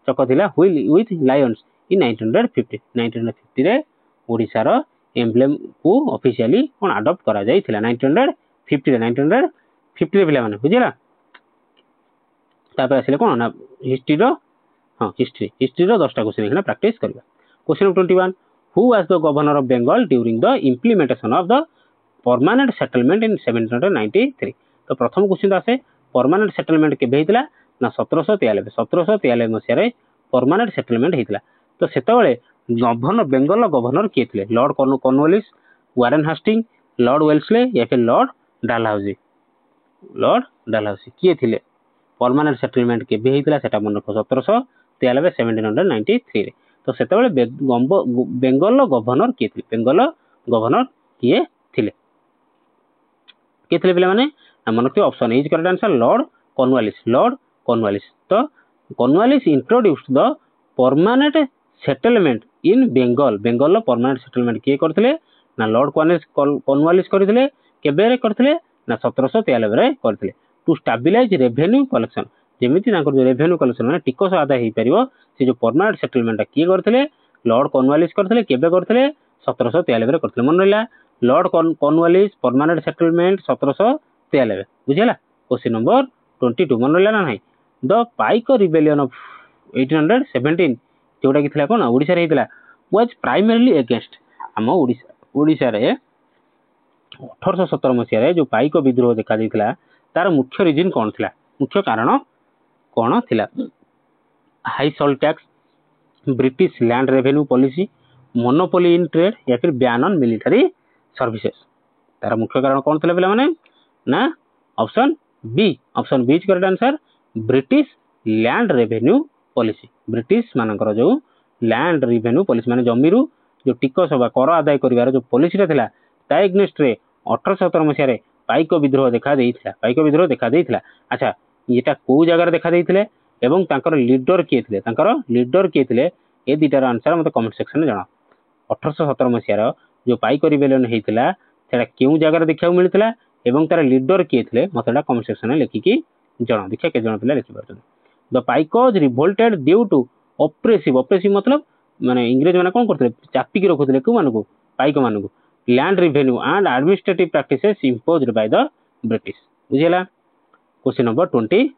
चक्र थिला विथ लायंस इन 1950 रे ओडिशा रो एम्ब्लेम को ऑफिशियली कौन अडॉप्ट करा जाई थिला 1950 रे पिला माने बुझिला तापर आसिले कौन ना हिस्ट्री रो हां हिस्ट्री रो 10टा क्वेश्चन एखना प्रैक्टिस करबा। Question 21 who was the governor of Bengal during the implementation of the permanent settlement in 1793 तो प्रथम क्वेश्चन आसे परमानेंट सेटलमेंट केबे हितला ना 1793 मसिया रे परमानेंट सेटलमेंट हितला तो सेतबेले गवर्नर बेंगल गवर्नर किए थे Lord Cornwallis Warren Hastings, Lord Wellesley या फिर लॉर्ड डालहाउसी। लॉर्ड डालहाउसी किए थे परमानेंट सेटलमेंट के सेटा मन रख 1793 1793 तो से बेंगल गवर्नर किए थे बेंगल गवर्नर किए थे किए थे पे मन रखिए option is correct answer lord Cornwallis. Lord Cornwallis तो Cornwallis introduced the permanent settlement in Bengal. Bengal permanent settlement किए करथिले ना लॉर्ड कॉर्नवालिस करथिले केबे करथिले ना 1793 करथिले टू स्टेबलाइज रेवेन्यू कलेक्शन जेमिति तांकर जो रेवेन्यू कलेक्शन माने टिकस आदाय हेई परिबो से जो परमानेंट सेटलमेंट किए करथिले लॉर्ड कॉर्नवालिस करथिले केबे करथिले 1793 करथिले मन रहला लॉर्ड कॉर्नवालिस परमानेंट सेटलमेंट 1793 बुझिला। क्वेश्चन नंबर 22 मन रहला ना नाही द पाइक रिबेलियन ऑफ 1817 जोटा कि थिला कोन ओडिसा रे हितला वाज प्राइमरीली अगेंस्ट हम ओडिसा रे 1817 मसिया रे जो पाइक विद्रोह देखा दिखला तार मुख्य रीजन कौन थिला मुख्य कारण कौन थिला high salt tax, British land revenue policy, monopoly in trade या फिर बैन ऑन मिलिटरी सर्विसेज। तार मुख्य कारण कौन थिला पिला माने ना option B is correct answer British land revenue policy. British मानकर जो लैंड रेवेन्यू पॉलिसी माने जमीरू जो टिकस बा कर आदाय करिवार जो पॉलिसी थिला ता एग्नेस्ट रे 1817 मसिया रे पाइक विद्रोह देखा देइथिला। अच्छा एटा को जगह देखा देइथिले एवं तांकर लीडर किए थिले ए दुटार आंसर मते कमेंट सेक्शन में जणा। 1817 मसिया रो जो पाइक रिबेलियन हेइथिला सेटा केउ जगह देखा मिलथिला एवं तार लीडर किए थिले मतेटा कमेंट सेक्शन में लिखिकी जणा। देखिए के जण पिला लिखि परछन the Paikas revolted due to oppressive मतलब माने इंग्रेज माने कोन करथिले चापी की रखुथिले को मानको पाइक मानको land revenue and administrative practices imposed by the British बुझिला। Question number 23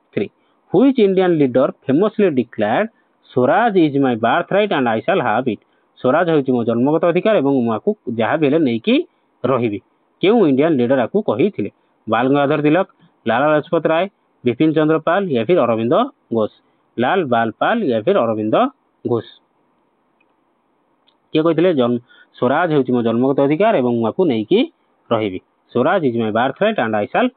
which Indian leader famously declared swaraj is my birthright and I shall have it. Swaraj होची मो जन्मगत अधिकार एवं माकू जहा बेले नै कि रहिबी केउ इंडियन लीडर आकू कहिथिले बाल गंगाधर तिलक, लाला लाजपत राय, बिपिन चंद्र पाल या फिर अरविंद घोष। लाल बाल पाल या फिर अरविंद घोष किए कहिथिले स्वराज होची मो जन्मगत अधिकार एवं माकू नै कि रहिबी swaraj is my birthright and I shall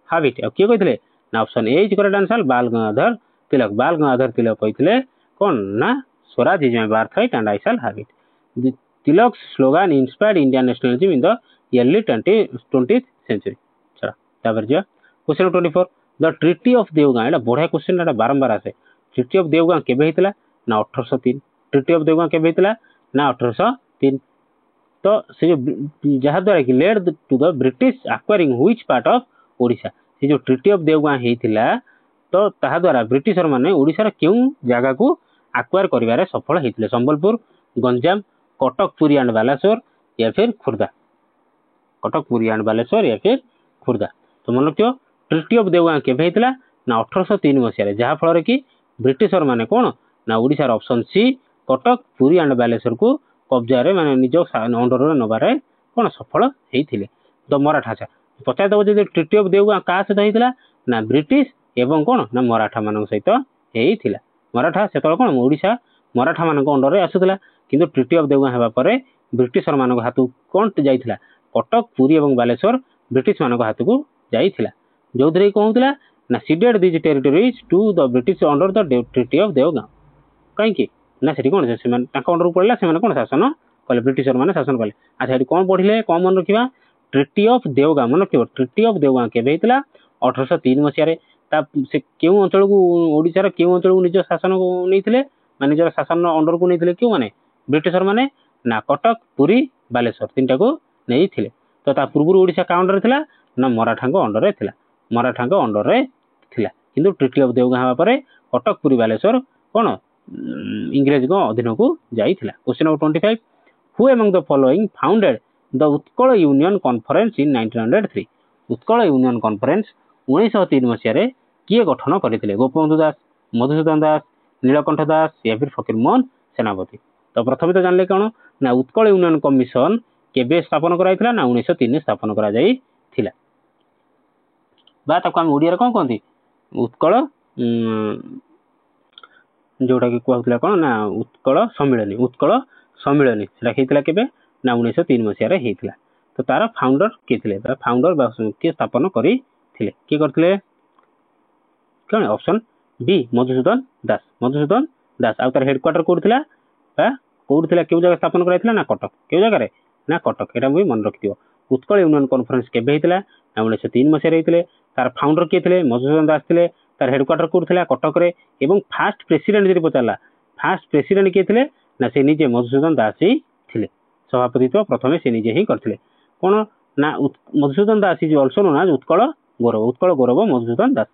have it. किए कहिथिले ना option A is correct answer Bal Gangadhar Tilak. Bal Gangadhar Tilak कहिथिले कोन ना swaraj is my birthright and I shall have it. Tilak slogan inspired Indian nationalism in the early 20th century. चला तापर जा question 24 the treaty of Deogaon एटा बढ़िया क्वेश्चन एटा बारंबार आसे। ट्रिटी ऑफ देवगां केबे हितला ना 1803। ट्रिटी ऑफ देवगां केबे हितला ना 1803 तो से जो जहा द्वारा कि led to the British acquiring which part of Odisha से जो ट्रिटी ऑफ देवगां हेतिला तो ताहा द्वारा ब्रिटिशर माने ओडिसा रा केउ जागा को एक्वायर करिवारे सफल हेतिले संबलपुर, गंजाम, कटक, पुरी एंड बालेश्वर या फिर खुर्दा। कटक, पुरी एंड बालेश्वर या फिर खुर्दा। तो मन रखियो ट्रिटी ऑफ देवगां केबे हेतिला ना 1803 मसिया रे जहा फल रे कि ब्रिटिशर माने कोन ना ओडिसा रा option C Cuttack, Puri and Baleshwar को कब्जा रे माने निजो अंडर रे नबारे कोन सफल हेतिले। तो मराठा अच्छा पचार दब जे ट्रिटी ऑफ देवगां का सहित हेतिला ना ब्रिटिश एवं कोन ना मराठा मानक सहित हेतिला। मराठा से कोन ओडिसा मराठा मानक अंडर रे आसुतला किंतु ट्रिटी ऑफ देवगां हेबा परे ब्रिटिशर मानक हाथु कोन जाइथिला कटक, पुरी एवं बालेश्वर ब्रिटिश मानक हाथ को जाइथिला जो धरे कहउतला ना ceded this territories to the British under the treaty of Deogaon काई कि ना सेठी कोन से मन ताका अंडर पड़ला से मन कोन शासन कले ब्रिटिशर माने शासन कले। अच्छा एठी कोन पढिले कोन मन रखिबा ट्रिटी ऑफ देवगां मन रखिबो ट्रिटी ऑफ देवगां केबे हितला 1803 मसिया रे ता से केउ अंचल को ओडिसा रा केउ अंचल को निज शासन को नैथिले माने निज शासन अंडर को नैथिले केउ माने ब्रिटिशर माने ना कटक, पुरी, बालेश्वर तीनटा को नैथिले। तो ता पूर्व ओडिसा का अंडर थिला ना मराठा को अंडर रे थिला मराठा को अंडर रे थिला किंतु ट्रिटी ऑफ देवगां हेबा परे कटक, पुरी, बालेश्वर कोन इंग्रेज को अधीन को जाइथिला। Question number 25 who among the following founded the Utkal union conference in 1903। Utkal union conference 1903 मसिया रे किए गठन करथिले गोपबंधु दास, मधुसूदन दास, नीलकंठ दास या फिर फकीर मोहन सेनापति। तो प्रथम तो जानले कोन ना उत्कल यूनियन कमिशन केबे स्थापन कराइथिला ना 1903 स्थापन करा जाई थिला बा ताको हम ओडिया रे कोन कहंती उत्कल जोटा कि कहउतला कोन ना उत्कल सम्मेलनी सेटा हेतिला केबे ना 1903 मसिया रे हेतिला। तो तार फाउंडर किए थे फाउंडर किए स्थापन करते किए कौन ऑप्शन बी मधुसूदन दास आउ तार हेडक्वार्टर कौन कौन क्यों जगह स्थापन कराइला ना कटक क्यों जगह ना कटक यहाँ भी मन रखिथ उत्कल यूनियन कॉन्फ्रेंस केबे होता 1903 मसीह होते तार फाउंडर किए थे मधुसूदन दास थे तार हेडक्वार्टर कौन कटक एवं फास्ट प्रेसिडेंट जी पचारा फास्ट प्रेसिडेंट किए थे ना से निजे मधुसूदन दास ही थे सभापतित्व प्रथम से निजे ही करते कौन ना Madhusudan Das is also known as Utkal Gaurav Madhusudan Das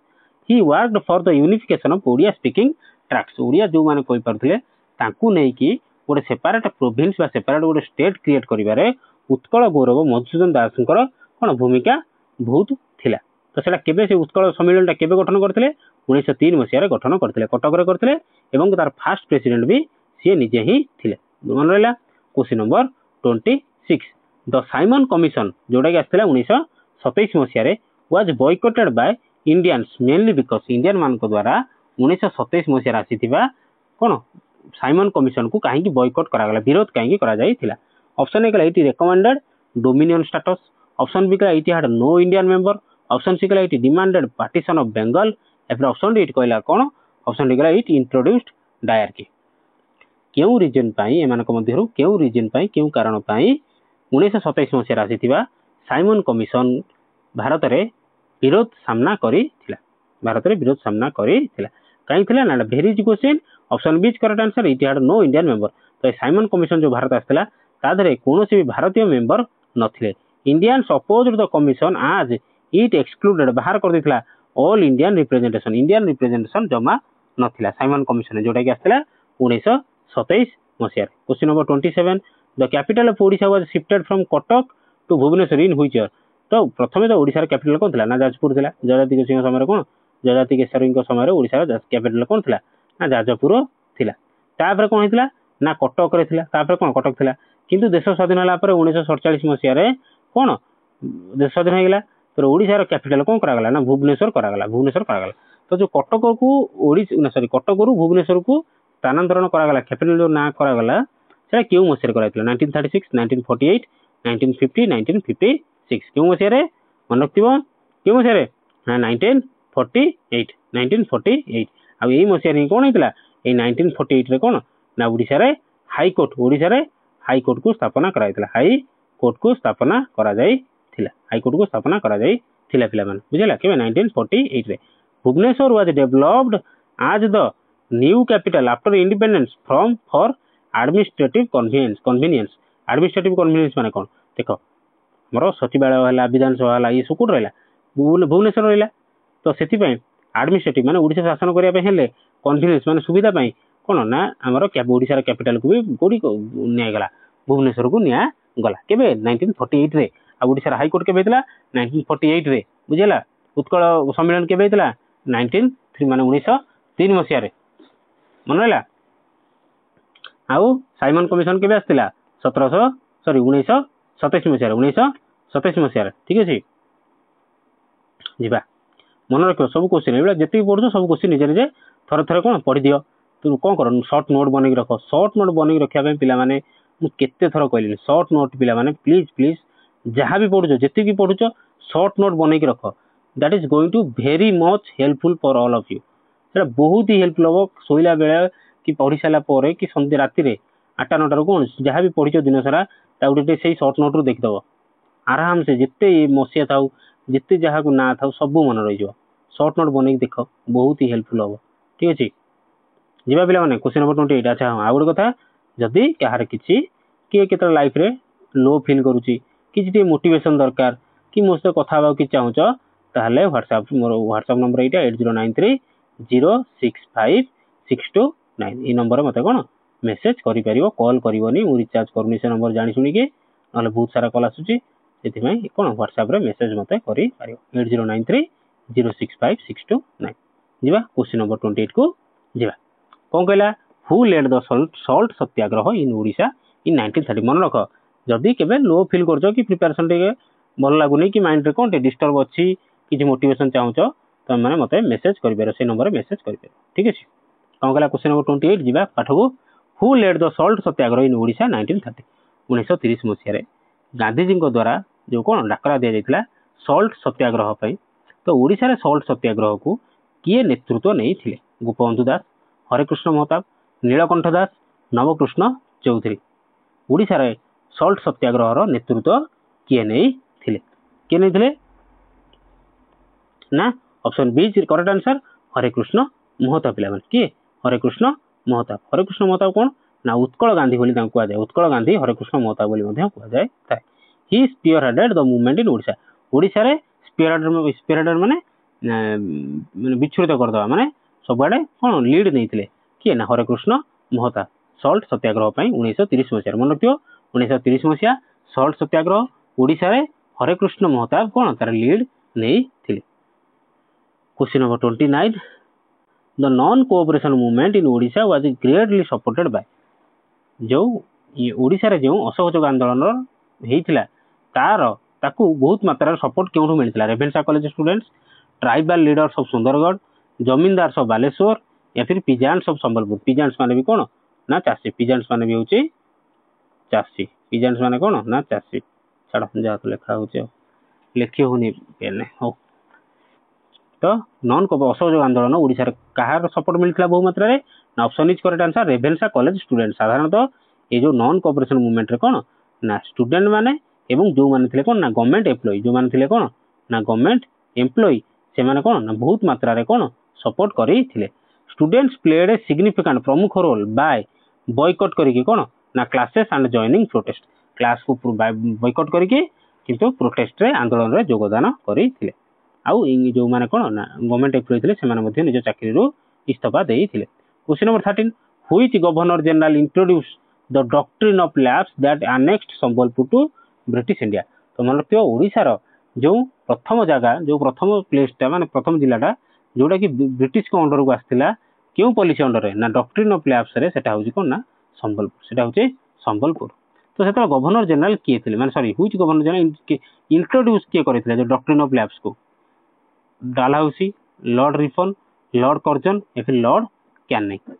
he worked for the unification of Odia speaking tracts Odia जो माने कोई पारथिले तांकू नै कि गोटे सेपरेट प्रोविंस बा सेपरेट गोटे स्टेट क्रिएट करिवारे उत्कल गौरव मधुसूदन दासଙ୍କର कोन भूमिका बहुत थिला तो सेटा केबे से उत्कल सम्मेलन केबे गठन करथिले 1903 मसिया गठन करथिले कटक रे करथिले एवं तार फर्स्ट प्रेसिडेंट भी सी निजे ही थिले मन रहला question number 26 the Simon commission जोडा कि आस्थिला 1927 मसिया रे was boycotted by Indians mainly because Indian मान द्वारा 1927 मसीह आसीथिबा कोन साइमन कमिशन को कहीं बॉयकॉट करागला विरोध कहीं करा जाइथिला ऑप्शन ए कला it recommended dominion status option B कला it had no Indian member option C कला it demanded partition of Bengal एफर ऑप्शन डी इट कहला कोन ऑप्शन डी कला इट इंट्रोड्यूस्ड डायरकी केउ रीजन पाई एमानक मध्यरु केउ रीजन पाई केउ कारण पाई 1927 मसीह आसीथिबा साइमन कमिशन भारत रे विरोध सामना करिथिला भारत रे विरोध सामना करिथिला काई थिला ना very easy question option B is correct answer it had no Indian member तो साइमन कमिशन जो भारत आस्थिला ता धरे कोनोसी भी भारतीय मेंबर नथिले Indians opposed the commission as it excluded बाहर कर दिथिला ऑल इंडियन रिप्रेजेंटेशन जमा नथिला साइमन कमिशन जोटा कि आस्थिला 1927 मसिया question number 27 the capital of Odisha was shifted from Cuttack to Bhubaneswar in which year तो प्रथम तो ओडिशा कैपिटल कौन था ना जाजपुर था जजाति सिंह समय कौन जजाति केशरी समय ओडिशा कैपिटल कौन था ना जाजपुर थिला तापर कौन होता ना कटक रे थिला तापर कौन कटक थिला किंतु देश स्वाधीन होला पर 1947 मसिया रे कौन देश स्वाधीन हो गला तो ओडिशा कैपिटल कौन करागला ना भुवनेश्वर करागला तो जो कटक को ओडिशा सॉरी कटक रु भुवनेश्वर को स्थानांतरण करागला कैपिटल जो ना करागला सेटा केउ मसिया कराइतला 1936 1948 1950 1956 क्यों मसीह मन रखिव क्यों मसीह ना 1948 आ यही मसीह कौन होता है 1948 रे कौन ना ओडिशा रे हाईकोर्ट को स्थापना कराइतला हाईकोर्ट को स्थापना करा जाइथिला हाईकोर्ट को स्थापना करा जाइथिला पिला माने बुझिला केबे 1948 रे भुवनेश्वर वाज डेवलप्ड आज the new capital after independence from for administrative convenience माने कौन देखो मोर सचिवालय है विधानसभा है ये सब कौट रहा भुवनेश्वर रहा तो से एडमिनिस्ट्रेटिव माने ओडिशा शासन करने कन्वीनियंस माने सुविधा कौन ना आमर ओडिशा कैपिटल को भी कौटी निगला भुवनेश्वर को निगला केबे 1948 रे आ ओडिशा हाईकोर्ट केबे होता 1948 रे बुझेला उत्कल सम्मेलन केबे होता 1903 माने 1903 मसीह मन रहा आउ साइमन कमिशन केबे आस्थिला 1927 मसीह ठीक अच्छे जा मन रख सब क्वेश्चन जितनी पढ़ु सब क्वेश्चन निजे निजे थरे थरे कौन पढ़ी दियो तू कौन कर सर्ट नोट बनई रख सर्ट नोट बनई रखा पे केते थर कहली सर्ट नोट पे प्लीज जहाँ भी पढ़ुच जी पढ़ुच सर्ट नोट बनई रख that is going to very much helpful for all of you से बहुत ही हेल्पफुल हम शोला बेले कि पढ़ी सारापर कि सन्ध्या राति 8टा 9टार कौन जहाँ भी पढ़ी दिन सारा गोटे से सर्ट नोट रू देखिदेव आराम से जिते मसीहा था जिते जहाँ ना था सब मन रही सर्ट नोट बनई देख बहुत ही हेल्पफुल हम ठीक अच्छे जीवा पिला माने क्वेश्चन नंबर 28 अच्छा हाँ आ गोटे कथा जदि कहार किसी किए के लाइफ रे लो फील करुच्ची कि मोटिवेशन दरकार कि मो सहित कथा कि चाहूच ताहले व्हाट्सएप मोर व्हाट्सएप नंबर यहाँ 8093065629 ये नंबर मत कौन मेसेज कर कॉल करनी मुझे रिचार्ज करूनी से नंबर जानी शुणिकी ना बहुत सारा कॉल आसूची से कौन व्हाट्सएप रे मेसेज मत कर 8093065629 जीवा क्वेश्चन नंबर 28 को जीवा कौन कहला हु लेड द सल्ट सत्याग्रह इन ओडिशा इन 1930 मन रख जदि केबे लो फील कर कि प्रिपरेशन टे भल लगुनि कि माइंड रे कौन डिस्टर्ब अच्छी किसी मोटिवेशन चाहूच तुम मैंने मत मेसेज कर से नंबर मेसेज कर ठीक अच्छे कौन कहला क्वेश्चन नंबर 28 जीवा पाठ को हु लेड द सल्ट सत्याग्रह इन ओडिशा 1930 1930 मसीह गांधीजी द्वारा जो कौन डाकरा दि जाइथिला सल्ट सत्याग्रह पई तो ओडिशा रे सल्ट सत्याग्रह को किए नेतृत्व नहीं थिले गोपबंधु दास हरेकृष्ण महताब नीलकंठ दास नवकृष्ण चौधरी ओडिशा रे सल्ट सत्याग्रह रो नेतृत्व किए नहीं थिले किए नहीं थिले ना option B is correct answer Harekrushna Mahtab पिला माने किए हरेकृष्ण महताब कौन ना उत्कल गांधी बोली तांको कुआ जाय उत्कल गांधी हरेकृष्ण महताब बोली मध्ये कुआ जाय थाए he spearheaded the movement in Odisha Odisha रे स्पीयरहेडेड माने विच्छुरित करदवा माने सबआडे कोन लीड नैथिले किए ना हरेकृष्ण महताब सल्ट सत्याग्रह पई 1930 मसिया मन रखियो 1930 मसिया सल्ट सत्याग्रह ओडिशा रे हरेकृष्ण महताब कोन तार लीड नैथिले question number 29 the non cooperation movement in Odisha was greatly supported by जो ओडिशा रे जो असहयोग आंदोलन हेइथिला तार ताकू बहुत मात्रा सपोर्ट केउठु मिलथिला Ravenshaw college students tribal leaders of Sundargarh zamindar of Baleshwar या फिर पिजान्स ऑफ संबलपुर पिजान्स माने भी कोन ना चासी पिजान्स माने भी होची चासी पिजान्स माने कोन ना चासी छाड़ जा तो लिखा होची लिखि होनी पेन हो तो नॉन को असहयोग आंदोलन ओडिशा रे कहार सपोर्ट मिलथिला बहु मात्रा रे ना option is correct answer रेभेन्सा college student साधारणतः ये जो नॉन कोऑपरेशन मूवमेंट रे कोन ना स्टूडेंट माने एवं जो माने थिले कोन ना गवर्नमेंट एम्प्लॉय जो माने थिले कोन ना गवर्नमेंट एम्प्लॉय से माने कोन ना बहुत मात्रा रे कोन सपोर्ट करी थिले स्टूडेंट्स प्लेड ए सिग्निफिकेंट प्रमुख रोल बाय बॉयकॉट करिके कोन ना classes and joining protest class को बॉयकॉट करिके किंतु प्रोटेस्ट रे आंदोलन रे योगदान करी थिले आउ जो माने कोन ना गवर्नमेंट एम्प्लॉय थिले से माने मध्ये निज चाकरी रो इस्तीफा देई थिले question number 13 which governor general introduce the doctrine of lapse that annexed Sambalpur to British India तो मन रखियो ओडिसा रो जो प्रथम जगह जो प्रथम प्लेस ता माने प्रथम जिल्लाटा जोटा कि ब्रिटिश को अंडर को आस्थिला क्यों पॉलिसी अंडर रे ना डॉक्ट्रिन ऑफ लैप्स रे सेटा होची कोन ना संबलपुर सेटा होची संबलपुर तो सेता गवर्नर जनरल किए थिले माने sorry which governor general introduce किए करथिले जो डॉक्ट्रिन ऑफ लैप्स को डालहाउसी लॉर्ड रिफन लॉर्ड कर्जन या फिर लॉर्ड कैनिंग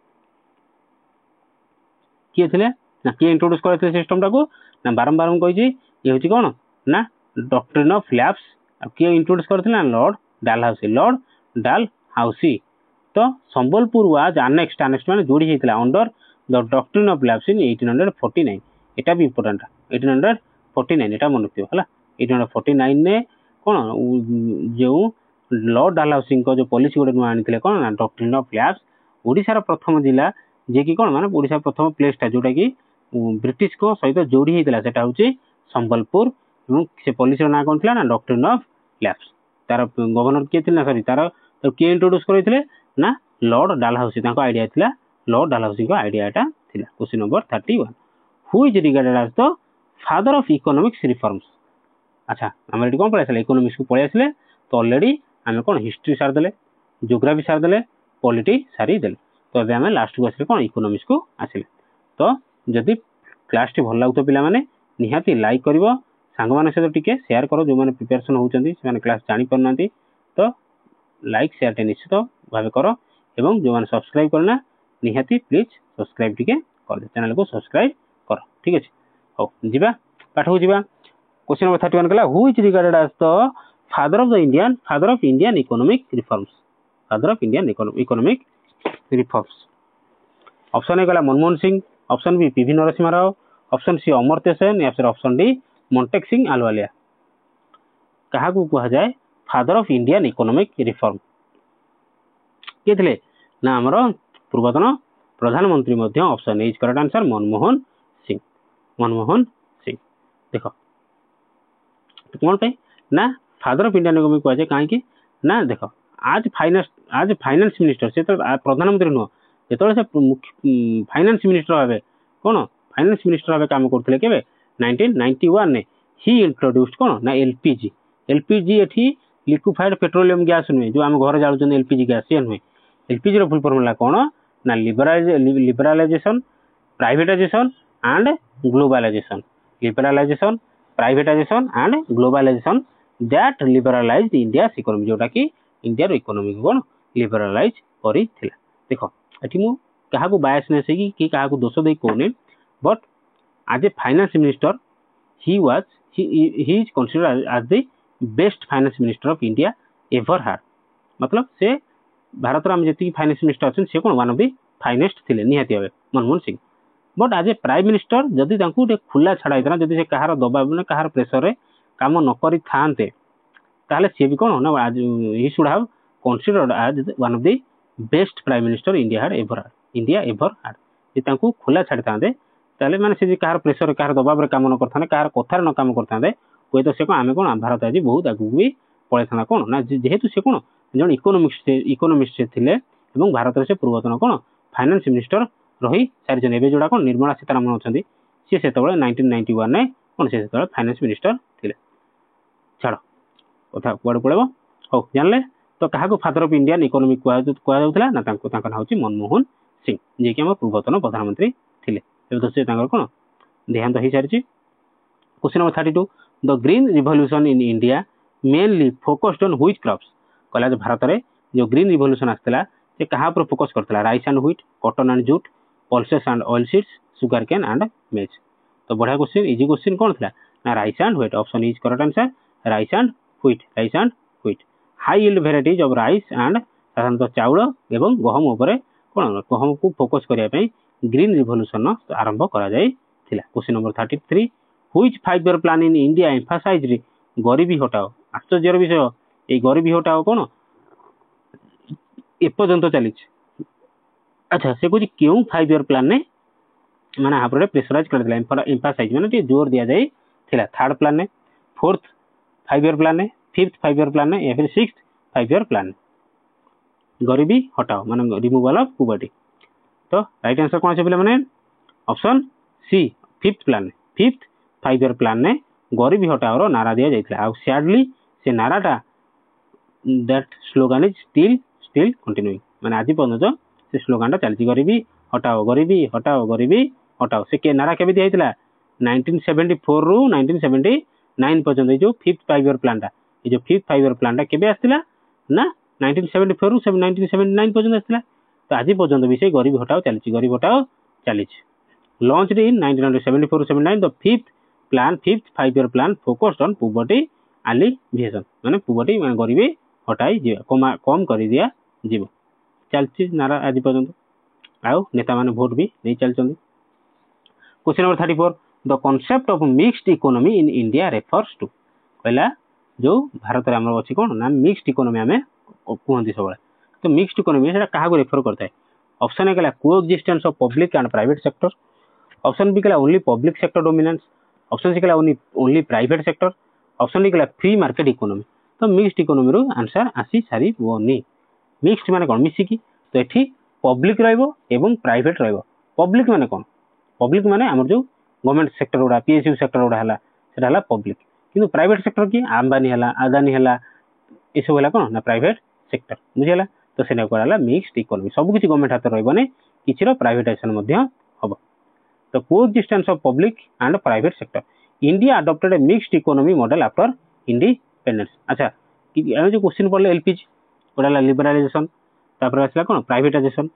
किए थिले ना किए इंट्रोड्यूस करथिले सिस्टम टाको ना बारंबार हम कहि ये होची कोन ना डॉक्ट्रिन ऑफ लैप्स किए इंट्रोड्यूस करथिले ना लॉर्ड डालहाउसी तो संबलपुर वाज अनेक्स्ट माने जोड़ी हेतला under the doctrine of lapse in 1849 एटा भी इंपोर्टेंट 1849 एटा मन रखियो हला 1849 ने कोन जो लॉर्ड डालहाउसी को जो पॉलिसी गोटे नुआ आनी कोन ना डॉक्ट्रिन ऑफ लैप्स ओडिसा रा प्रथम जिला जे कि कोन माने ओडिसा प्रथम प्लेस ता जोटा कि ब्रिटिश को सहित जोड़ी हेतला सेटा होची संबलपुर एवं से पॉलिसी ना कोन थिला ना डॉक्ट्रिन ऑफ लैप्स तार गवर्नर के थिला सॉरी तार तो के इंट्रोड्यूस करैथिले ना लॉर्ड डालहाउसी ताको आईडिया थिला लॉर्ड डालहाउसी को आईडिया एटा थिला question number 31 who is regarded as the father of economics reforms अच्छा हमर एटी कोन पळाइसले इकोनॉमिक्स को पळाइसले तो ऑलरेडी हमें कोन हिस्ट्री सार देले ज्योग्राफी सार देले पॉलिटी सारी देले तो अबे हमें लास्ट को आसले कोन इकोनॉमिक्स को आसले तो जदि क्लास टी भल लागतो पिला माने निहाती लाइक करिवो सांग माने से टिके शेयर करो जो माने प्रिपरेशन होउचंदी से माने क्लास जानि परनांती तो लाइक शेयर टे निश्चित भाव करो एवं जो माने सब्सक्राइब करना निहाती प्लीज सब्सक्राइब टिके कर दे चैनल को सब्सक्राइब करो ठीक अछि हो जिबा पाठ हो जिबा क्वेश्चन नंबर 31 कला who is regarded as the father of Indian economic reforms father of Indian economic reforms option A कला Manmohan Singh option B PV Narasimha Rao option C Amartya Sen या फिर ऑप्शन डी मोंटेक सिंह आलवालिया कहा को कहा जाए father of Indian economic reform के थिले ना हमर पूर्वतन प्रधानमंत्री मध्य option A is correct answer Manmohan Singh देखो तो कौन पे ना फादर ऑफ इंडियन इकोनॉमिक कहा जाए काहे कि ना देखो आज फाइनेंस मिनिस्टर से तो प्रधानमंत्री नुह जेतले से फाइनेंस मिनिस्टर भाबे कोन फाइनेंस मिनिस्टर भाबे काम करथिले केबे 1991 ने ही इंट्रोड्यूस्ड कोन ना एलपीजी एठी लिक्विफाइड पेट्रोलियम गैस नुहे जो हम घर जालुचन एलपीजी गैस ये नुहे एलपीजी रो फुल फॉर्मूला कोन ना liberalisation privatisation and globalisation and globalisation that liberalised India's economy जोटा कि इंडिया रो इकोनॉमी को कोन लिबरलाइज करी थिला देखो एठी मु कहा को बायस ने से कि कहा को दोष दे कोने but as a finance minister he was he is considered as the best finance minister of India ever had. मतलब से भारत आम जी फाइनेंस मिनिस्टर अच्छे सी कौन वन ऑफ दी फाइनेस्ट थे निहाती भाव Manmohan Singh but as A prime minister जदि गोटे खुला छड़ा होता जदि कहार दबाव मैंने कहार प्रेसर रे काम न करी थांते ताहले सी भी कौन ना आज ही should have considered as one of the best prime minister India ever had जे खुला छाड़ी था ताहले माने से कहार प्रेसर कहार दबाव रे काम न करथाने कहार कथार न काम करथाने कोई तो से कौन आमे कौन भारत आज बहुत आगु भी पड़े था कौन ना जेहेतु से कौन जन इकोनोमिस्ट थे भारत से पूर्वतन कौन फाइनेंस मिनिस्टर रही सारी एवं जोड़ा कौन निर्मला सीतारामन अच्छा सी से 1991 में कौन से फाइनेंस मिनिस्टर थे छाड़ कथा कुआड़ पड़े हो जानले तो क्या फादर ऑफ इंडियन इकोनॉमी कहला ना हूँ मनमोहन सिंह जी कि पूर्वतन प्रधानमंत्री थे तो से कौन देहांत हो सारी question number 32 the green revolution in India mainly focused on which crops कहला भारत में जो ग्रीन रिवोल्यूशन आसाला से क्या फोकस करता rice and wheat cotton and jute pulses and oil seeds sugar cane and maize तो बढ़िया क्वेश्चन इजी क्वेश्चन कौन था ना rice and wheat option is correct answer rice and wheat high yield varieties of rice and साधारणतः चाउल एवं गहम उपर कौन गहम को फोकस करने ग्रीन रिवोल्यूशन आरंभ करा question number 33 which 5 year plan in India emphasized Garibi Hatao आश्चर्य विषय ये गरीबी हटाओ कौन एपर्यंत चली अच्छा से कौन क्यों 5 ईयर प्लान ने मैंने यहाँ पर प्रेसराइज कर एम्फासाइज मैंने जोर दि जाए थर्ड प्लान ने फोर्थ 5 ईयर प्लान ने फिफ्थ 5 ईयर प्लान ने या फिर sixth 5 year plan Garibi Hatao माने रिमूवल ऑफ पॉवर्टी तो राइट आंसर कौन से मैंने option C fifth 5 year plan ने गरीबी हटाओ नारा दि जाता है सैडली से नाराटा that slogan is still continuing माने आज पर्यटन से स्लोगान चलती गरीबी हटाओ से नारा के दिया 1974 रु 1979 पर्यटन जो फिफ्थ 5 ईयर प्लान ये फिफ्थ 5 ईयर प्लान के आसाला ना 1974 रु 1979 पर्यटन आसाला तो आज पर्यटन भी से गरीबी हटाओ चली launched in 1974 to 79 the fifth 5 year plan focused on poverty alleviation माने पॉवर्टी माने गरीबी हटाई कम कर दिया जीव चलती नारा आज पर्यटन आउ नेता माने वोट भी नहीं चलते question number 34 the concept of mixed economy in India refers to कहला जो भारत में आम अच्छी कौन ना मिक्स्ड इकोनॉमी आम कहते सब तो मिक्स्ड इकोनॉमी से क्या रेफर करता है ऑप्शन ए कहला coexistence of public and private sector option B कहला only public sector dominance option C कहला only private sector option D कहला फ्री मार्केट इकोनॉमी तो मिक्स्ड इकोनॉमी रो आंसर आसी सारी मिक्स्ड माने कौन मिसिकी तो ये पब्लिक एवं प्राइवेट पब्लिक माने कौन पब्लिक माने आम जो गवर्नमेंट सेक्टर गुड़ा पीएसयू सेक्टर गुड़ा है पब्लिक किंतु प्राइवेट सेक्टर की अंबानी है आदानी है ये सब है कौन ना प्राइवेट सेक्टर बुझेगा तो से कहला मिक्स्ड इकोनॉमी सब किसी गवर्नमेंट हाथ रही किसी प्राइवेटाइजेशन हम तो coexistence of public and private sector India adopted a mixed economy model after independence अच्छा जो क्वेश्चन पढ़ले एलपीजी पढ़ा लिबरालाइजेशन आसला कौन प्राइवेटाइजेशन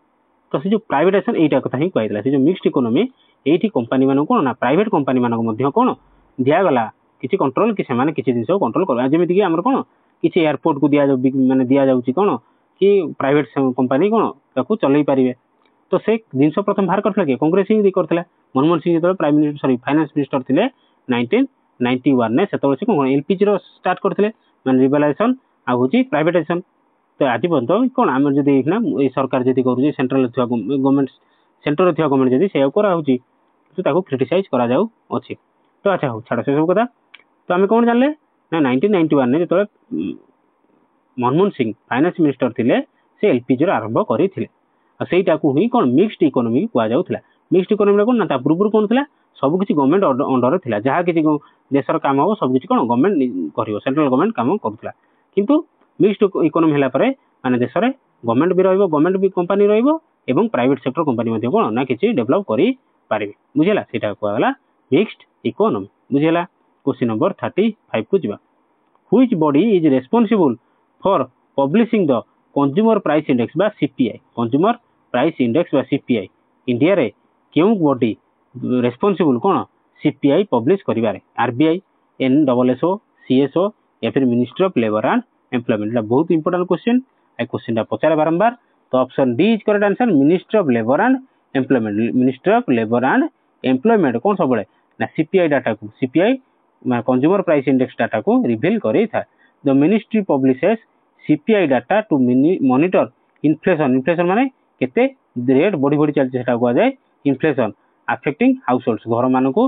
तो से जो प्राइवेटाइजेशन यहीटा कथा ही कहला से जो मिक्स्ड इकोनॉमी ये कंपनी मान कौन ना प्राइवेट कंपनी मान कौन दिगला किसी कंट्रोल कि से किसी जिन कंट्रोल कर जमीक आम कौन किसी एयरपोर्ट को माने दि जाऊँगी कौन कि प्राइवेट कंपनी कौन ताको चलई पारे तो से जिन प्रथम बाहर करते कि कांग्रेस ही करता मनमोहन सिंह जो prime minister sorry finance minister थे 1991 ने से कौन एलपीजी स्टार्ट करते माने लिबरालाइजेशन आउ प्राइवेटाइजेशन तो आज पर्यटन कौन आम जब सरकार जी कर सेंट्रल गवर्नमेंट सेंटर गवर्नमेंट जब से कराऊँगी तो क्रिटिसाइज करा तो अच्छा हो छाड़ से सब कथा तो आम कौन जानले ना 1991 ने जो मनमोहन सिंह फाइनेंस मिनिस्टर थे से एलपीजी आरंभ करते सहीटा को ही कौन मिक्स्ड इकोनॉमी कहला मिक्स्ड इकोनॉमी कौन ना पूर्व कौन था सब किसी गवर्नमेंट अंडर था जहाँ किसी देशर काम हम सब किसी कौन गवर्नमेंट कर सेंट्रल गवर्नमेंट काम करूला किंतु मिक्स्ड इकोनॉमी है माने देश में गवर्नमेंट भी गवर्नमेंट भी कंपनी एवं प्राइवेट सेक्टर कंपनी कौन ना किसी डेभलप करें बुझेगा सीटा कहला मिक्स्ड इकोनॉमी बुझेगा क्वेश्चन नंबर 35 को जावा which body is responsible for publishing the consumer price index बा सीपीआई कंज्यूमर प्राइस इंडेक्स बा सीपीआई इंडिया रे क्यों बॉडी रेस्पॉन्सिबल कौन सीपीआई पब्लिश करिवारे आरबीआई NSSO CSO या फिर ministry of labour and employment. এটা बहुत इंपोर्टेंट क्वेश्चन, এই क्वेश्चनটা পচারে বারবার। তো option D is correct answer ministry of labour and employment. Ministry of labour and employment कोन सबले ना सीपीआई डाटा को, CPI consumer price index data को रिवील करे था। The ministry publishes CPI data to monitor inflation. Inflation माने केते रेट बढ़ी बढ़ी चलছে সেটা কোয়া যায় इन्फ्लेशन अफेक्टिंग हाउसहोल्ड्स। घर मानक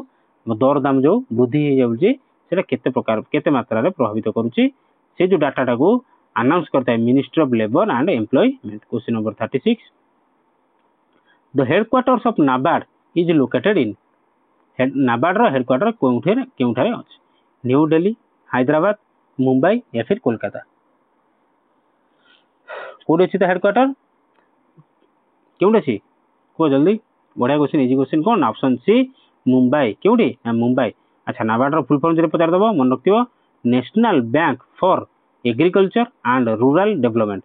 दर दाम जो वृद्धि हो जाउची सेटा केते प्रकार केते मात्रा रे प्रभावित करूची से जो डाटा को अनाउंस करता है ministry of labour and employment. Question number 36 the headquarters of NABARD is located in. NABARD रो हेडक्वार्टर केउठारे अछि? न्यू दिल्ली, हैदराबाद, मुंबई या फिर कोलकाता। कोड अछि त हेडक्वार्टर केउठ अछि को जल्दी बढ़िया क्वेश्चन इजी क्वेश्चन कोन ऑप्शन सी मुंबई। केउठी मुंबई। अच्छा नाबार्ड रो फुल फॉर्म जरे पचार दबो मन रखियो national bank for agriculture and rural development.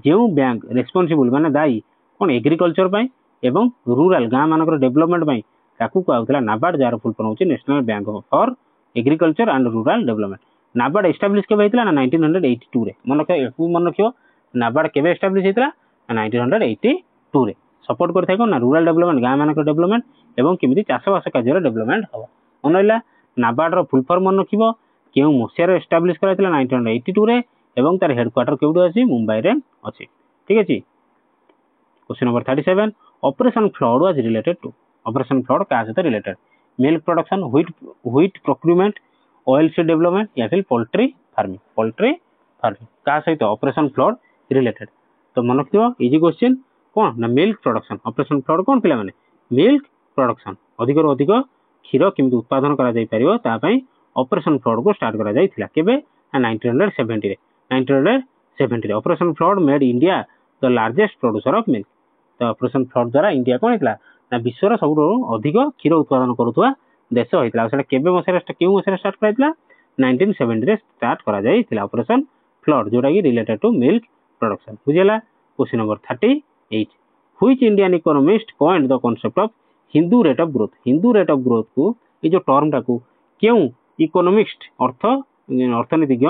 जेउ बैंक रेस्पोंसिबल माने दायी कोन एग्रीकल्चर पई एवं रूरल गां मानकर डेवलपमेंट पई ताकू कहउतला नाबार्ड जार फुल फॉर्म होची national bank for agriculture and rural development. NABARD establish केबे हेतला ना 1982 रे। मन रखियो नाबार्ड केबे एस्टैब्लिश हेतला 1982 रे। सपोर्ट करथाय कोन ना रूरल डेवलपमेंट गां मानकर डेवलपमेंट एवं केमिति चाषबास कार्य डेवलपमेंट हो। मन रहिला नाबार्ड रो फुल फॉर्म मन रखिबो केउ मसिया रे एस्टैब्लिश कराइतला 1982 रे एवं तार हेडक्वार्टर केउडो अछि मुंबई रे अछि। ठीक अछि। Question number 37 operation flood was related to. Operation flood का साथ related? Milk production, wheat procurement, oil seed development या फिर पोल्ट्री फार्मिंग। पोल्ट्री फार्मिंग का सहित ऑपरेशन फ्लड रिलेटेड। तो मन रखियो इजी क्वेश्चन कोन ना मिल्क प्रोडक्शन। ऑपरेशन फ्लड कोन पिला माने मिल्क प्रोडक्शन अधिक रो अधिक क्षीर केमिति उत्पादन करा जाय परियो ता पई ऑपरेशन फ्लड को स्टार्ट करा जायथिला केबे 1970 रे। 1970 रे operation flood made India the largest producer of milk. तो ऑपरेशन फ्लड द्वारा इंडिया कोन हेतला ना विश्व रो सबरो अधिक क्षीर उत्पादन करूथवा देश होइतला। सेटा केबे मसेरा केउ मसेरा स्टार्ट कराइतला 1970 रे स्टार्ट करा जायथिला ऑपरेशन फ्लड जोटा कि रिलेटेड टू मिल्क प्रोडक्शन। बुझियला। Question number 38 which Indian economist coined the concept of Hindu rate of growth. Hindu rate of growth को ये जो टर्म टा को केउ इकोनॉमिस्ट अर्थनीतिज्ञ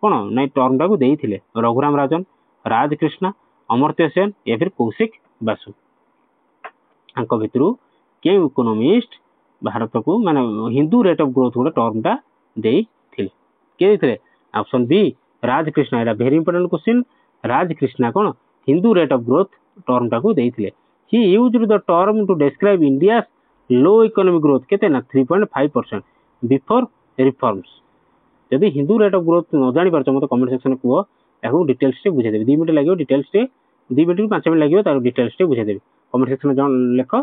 कोन नै टर्म टा को देइथिले? रघुराम राजन, राजकृष्ण, अमर्त्य सेन या फिर कौशिक बासु। अंक भितरु के इकोनॉमिस्ट भारत को माने हिंदू रेट ऑफ ग्रोथ गोटे टर्म टा देइथिले? के देइथिले? Option B Raj Krishna. एटा वेरी इंपोर्टेंट क्वेश्चन। राजकृष्ण कोन Hindu rate of growth term टा को देइथिले। He used the term to describe India low economic growth केते ना 3.5% बिफोर रिफॉर्म्स। यदि हिंदू रेट ऑफ ग्रोथ न जानि परछ मते कमेंट सेक्शन में कुओ याकू डिटेल्स से बुझे देबी। 2 मिनिट लागियो डिटेल्स से 2 मिनिट 5 मिनिट लागियो तार डिटेल्स से बुझे देबी। कमेंट सेक्शन में जन लेख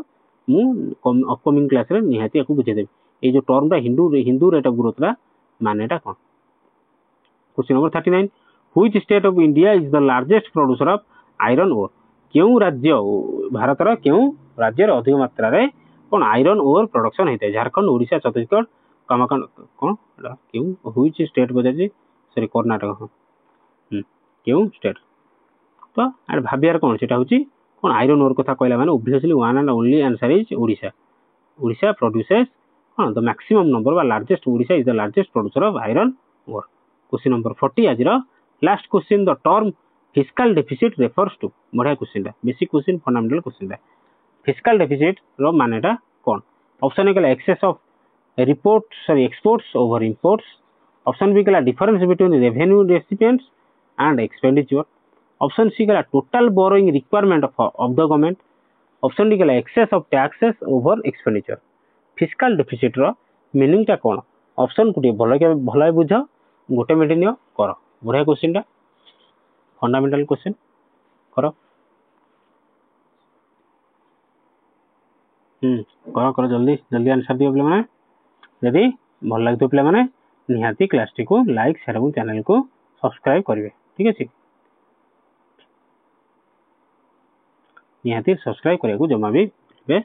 मु अपकमिंग क्लास रे निहाती याकू बुझे देबी ए जो टर्म टा हिंदू रेट ऑफ ग्रोथ रा मानेटा कोन। Question number 39 which state of India is the largest producer of iron ore. केउ राज्य भारत रा केउ राज्य रे अधिक मात्रा रे कोन आयरन ओर प्रोडक्शन हेते? झारखंड, ओडिशा, छत्तीसगढ़, कामाखंड कोन केउ which state Bajaji sorry Karnataka. केउ स्टेट तो आर भाबियार कोन सेटा होची कोन आयरन ओर कथा कहला माने obviously one and only answer is Odisha. Odisha produces the maximum number व largest Odisha is the largest producer of iron ore. Question number 40 आज last question the term fiscal deficit refers to. बढ़िया क्वेश्चन दा बेसिक क्वेश्चन फंडामेंटल क्वेश्चन दा। फिस्कल डेफिसिट रो मानेटा कोन? ऑप्शन ए कला excess of exports over imports. Option B कला difference between revenue recipients and expenditure. Option C कला total borrowing requirement of the government. Option D कला excess of taxes over expenditure. Fiscal deficit रो मीनिंग टा कोन? ऑप्शन को भलो बुझ गोटे मिनिट नियो कर। बढ़िया क्वेश्चन टा फंडामेंटल क्वेश्चन करो करो जल्दी जल्दी आंसर दियो पिला माने। यदि भल लागतो पिला माने निहाती क्लास टी को लाइक शेयर और चैनल को सब्सक्राइब करिवे। ठीक अछि निहाती सब्सक्राइब करिया को जमा भी बे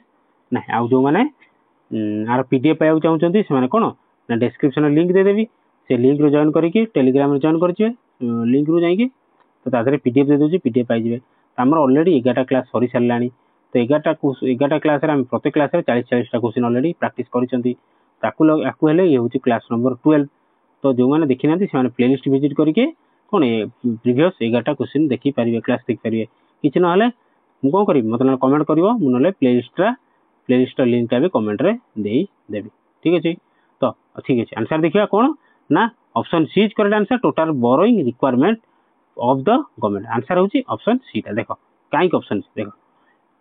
ना आ जो माने आर पीडीएफ पाया चाहउचंती से माने कोन ना डिस्क्रिप्शन लिंक दे देबी से लिंक रो जॉइन करिके टेलीग्राम रे जॉइन करछे लिंक रो जाईके तो तादरे पीडीएफ दे दोची पीडीएफ पाई जिवे। हमर ऑलरेडी 11टा क्लास सरी सरलानी तो 11टा क्लास रे हम प्रत्येक क्लास रे 40 टा क्वेश्चन ऑलरेडी प्रैक्टिस करिसंती ताकू हेले ये होची क्लास नंबर 12 तो जो माने देखि नांती से माने प्लेलिस्ट विजिट करके कोन ए प्रीवियस 11टा क्वेश्चन देखि परिबे क्लास देख परिबे किछ न हले मु कोन करी मतलब कमेंट करिवो मु नले प्लेलिस्ट लिंक भी कमेंट रे देई देबी ठीक अछि तो ठीक अछि आंसर देखिया कोन ना option C is correct answer total borrowing requirement of the government answer होची ऑप्शन सी ता देखो काई ऑप्शन देखो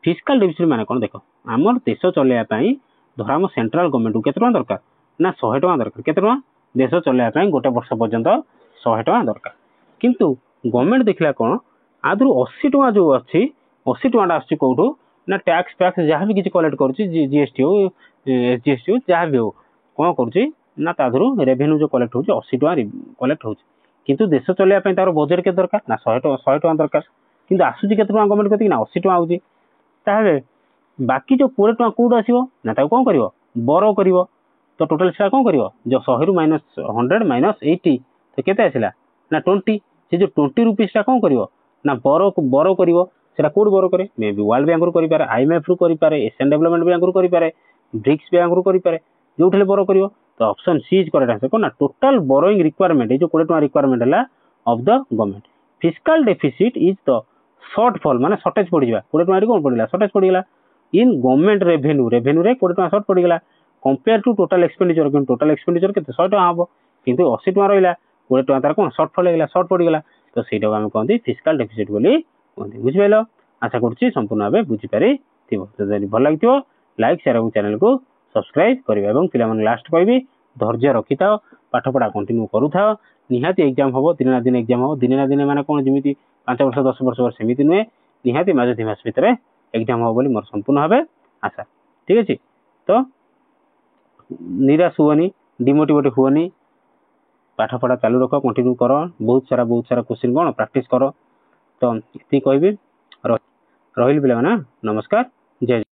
फिस्कल डेफिसिट माने कोन देखो हमर देश चलेया पई धरा हम सेंट्रल गवर्नमेंट केते टका दरकार ना 100 टका दरकार केते टका देश चलेया पई गोटे वर्ष पर्यंत 100 टका दरकार किंतु गवर्नमेंट देखला कोन आदरु 80 टका जो अछि 80 टका आछि कोठो ना टैक्स जहाँ भी किसी कलेक्ट करुच्ची जीएसटी हो एसजीएसटी हो जहाँ भी हो कौन करुच्ची ना ताधरू रेवेन्यू जो कलेक्ट होची 80 टका कलेक्ट होची किंतु देश चलेया पई तार बजेट के दरकार ना 100 टका दरकार किंतु आसुची केते टका गवर्नमेंट कति ना 80 टका आउची ताहे बाकी जो 20 टका कोड आसीबो ना ताको कोन करिवो बोरो करिवो तो टोटल से कोन करिवो जो 100 रु -100 -80 तो केते आसिला ना 20 से जो 20 रुपीस ता कोन करिवो ना बोरो करिवो सेटा कोड बोरो करे मे बी वर्ल्ड बैंक रो करि पारे आईएमएफ रो करि पारे एशियन डेवलपमेंट बैंक रो करि पारे ब्रिक्स बैंक रो करि पारे जोठले बोरो करिवो तो option C is correct answer कोना टोटल बोरोइंग रिक्वायरमेंट ए जो 20 टका रिक्वायरमेंट हला of the government fiscal deficit is the shortfall माने शॉर्टेज पड़ी जावा 20 टका कोन पड़िला शॉर्टेज पड़ी गेला इन गवर्नमेंट रेवेन्यू रे 20 टका शॉर्ट पड़ी गेला कंपेयर टू टोटल एक्सपेंडिचर किन टोटल एक्सपेंडिचर केते 100 टका हबो किंतु 80 टका रहिला 20 टका तार कोन शॉर्टफॉल गेला शॉर्ट पड़ी गेला तो सेटा हम कहंती फिस्कल डेफिसिट बोली कहंती बुझि पाइलो आशा करुच्ची संपूर्ण भाव बुझीपारी जदि भल लगे लाइक शेयर और चैनल को सब्सक्राइब करें और पिला लास्ट कहबी धैर्य रखि था पाठ पढ़ा कंटिन्यू करूथा निहाती एग्जाम हम दिन ना दिन एग्जाम हम दिन ना दिन माने कौन जमी 5 वर्ष 10 वर्ष सेमती नुहे निहाती मास 2 मास भितर एग्जाम हम बोली मोर संपूर्ण भाव आशा ठीक अच्छे तो निराश हुअनी डिमोटिवेट हुअनी पाठ पढ़ा चालू रख कंटिन्यू कर बहुत सारा क्वेश्चन कौन प्रैक्टिस कर तो ये कहबी रही पे नमस्कार जय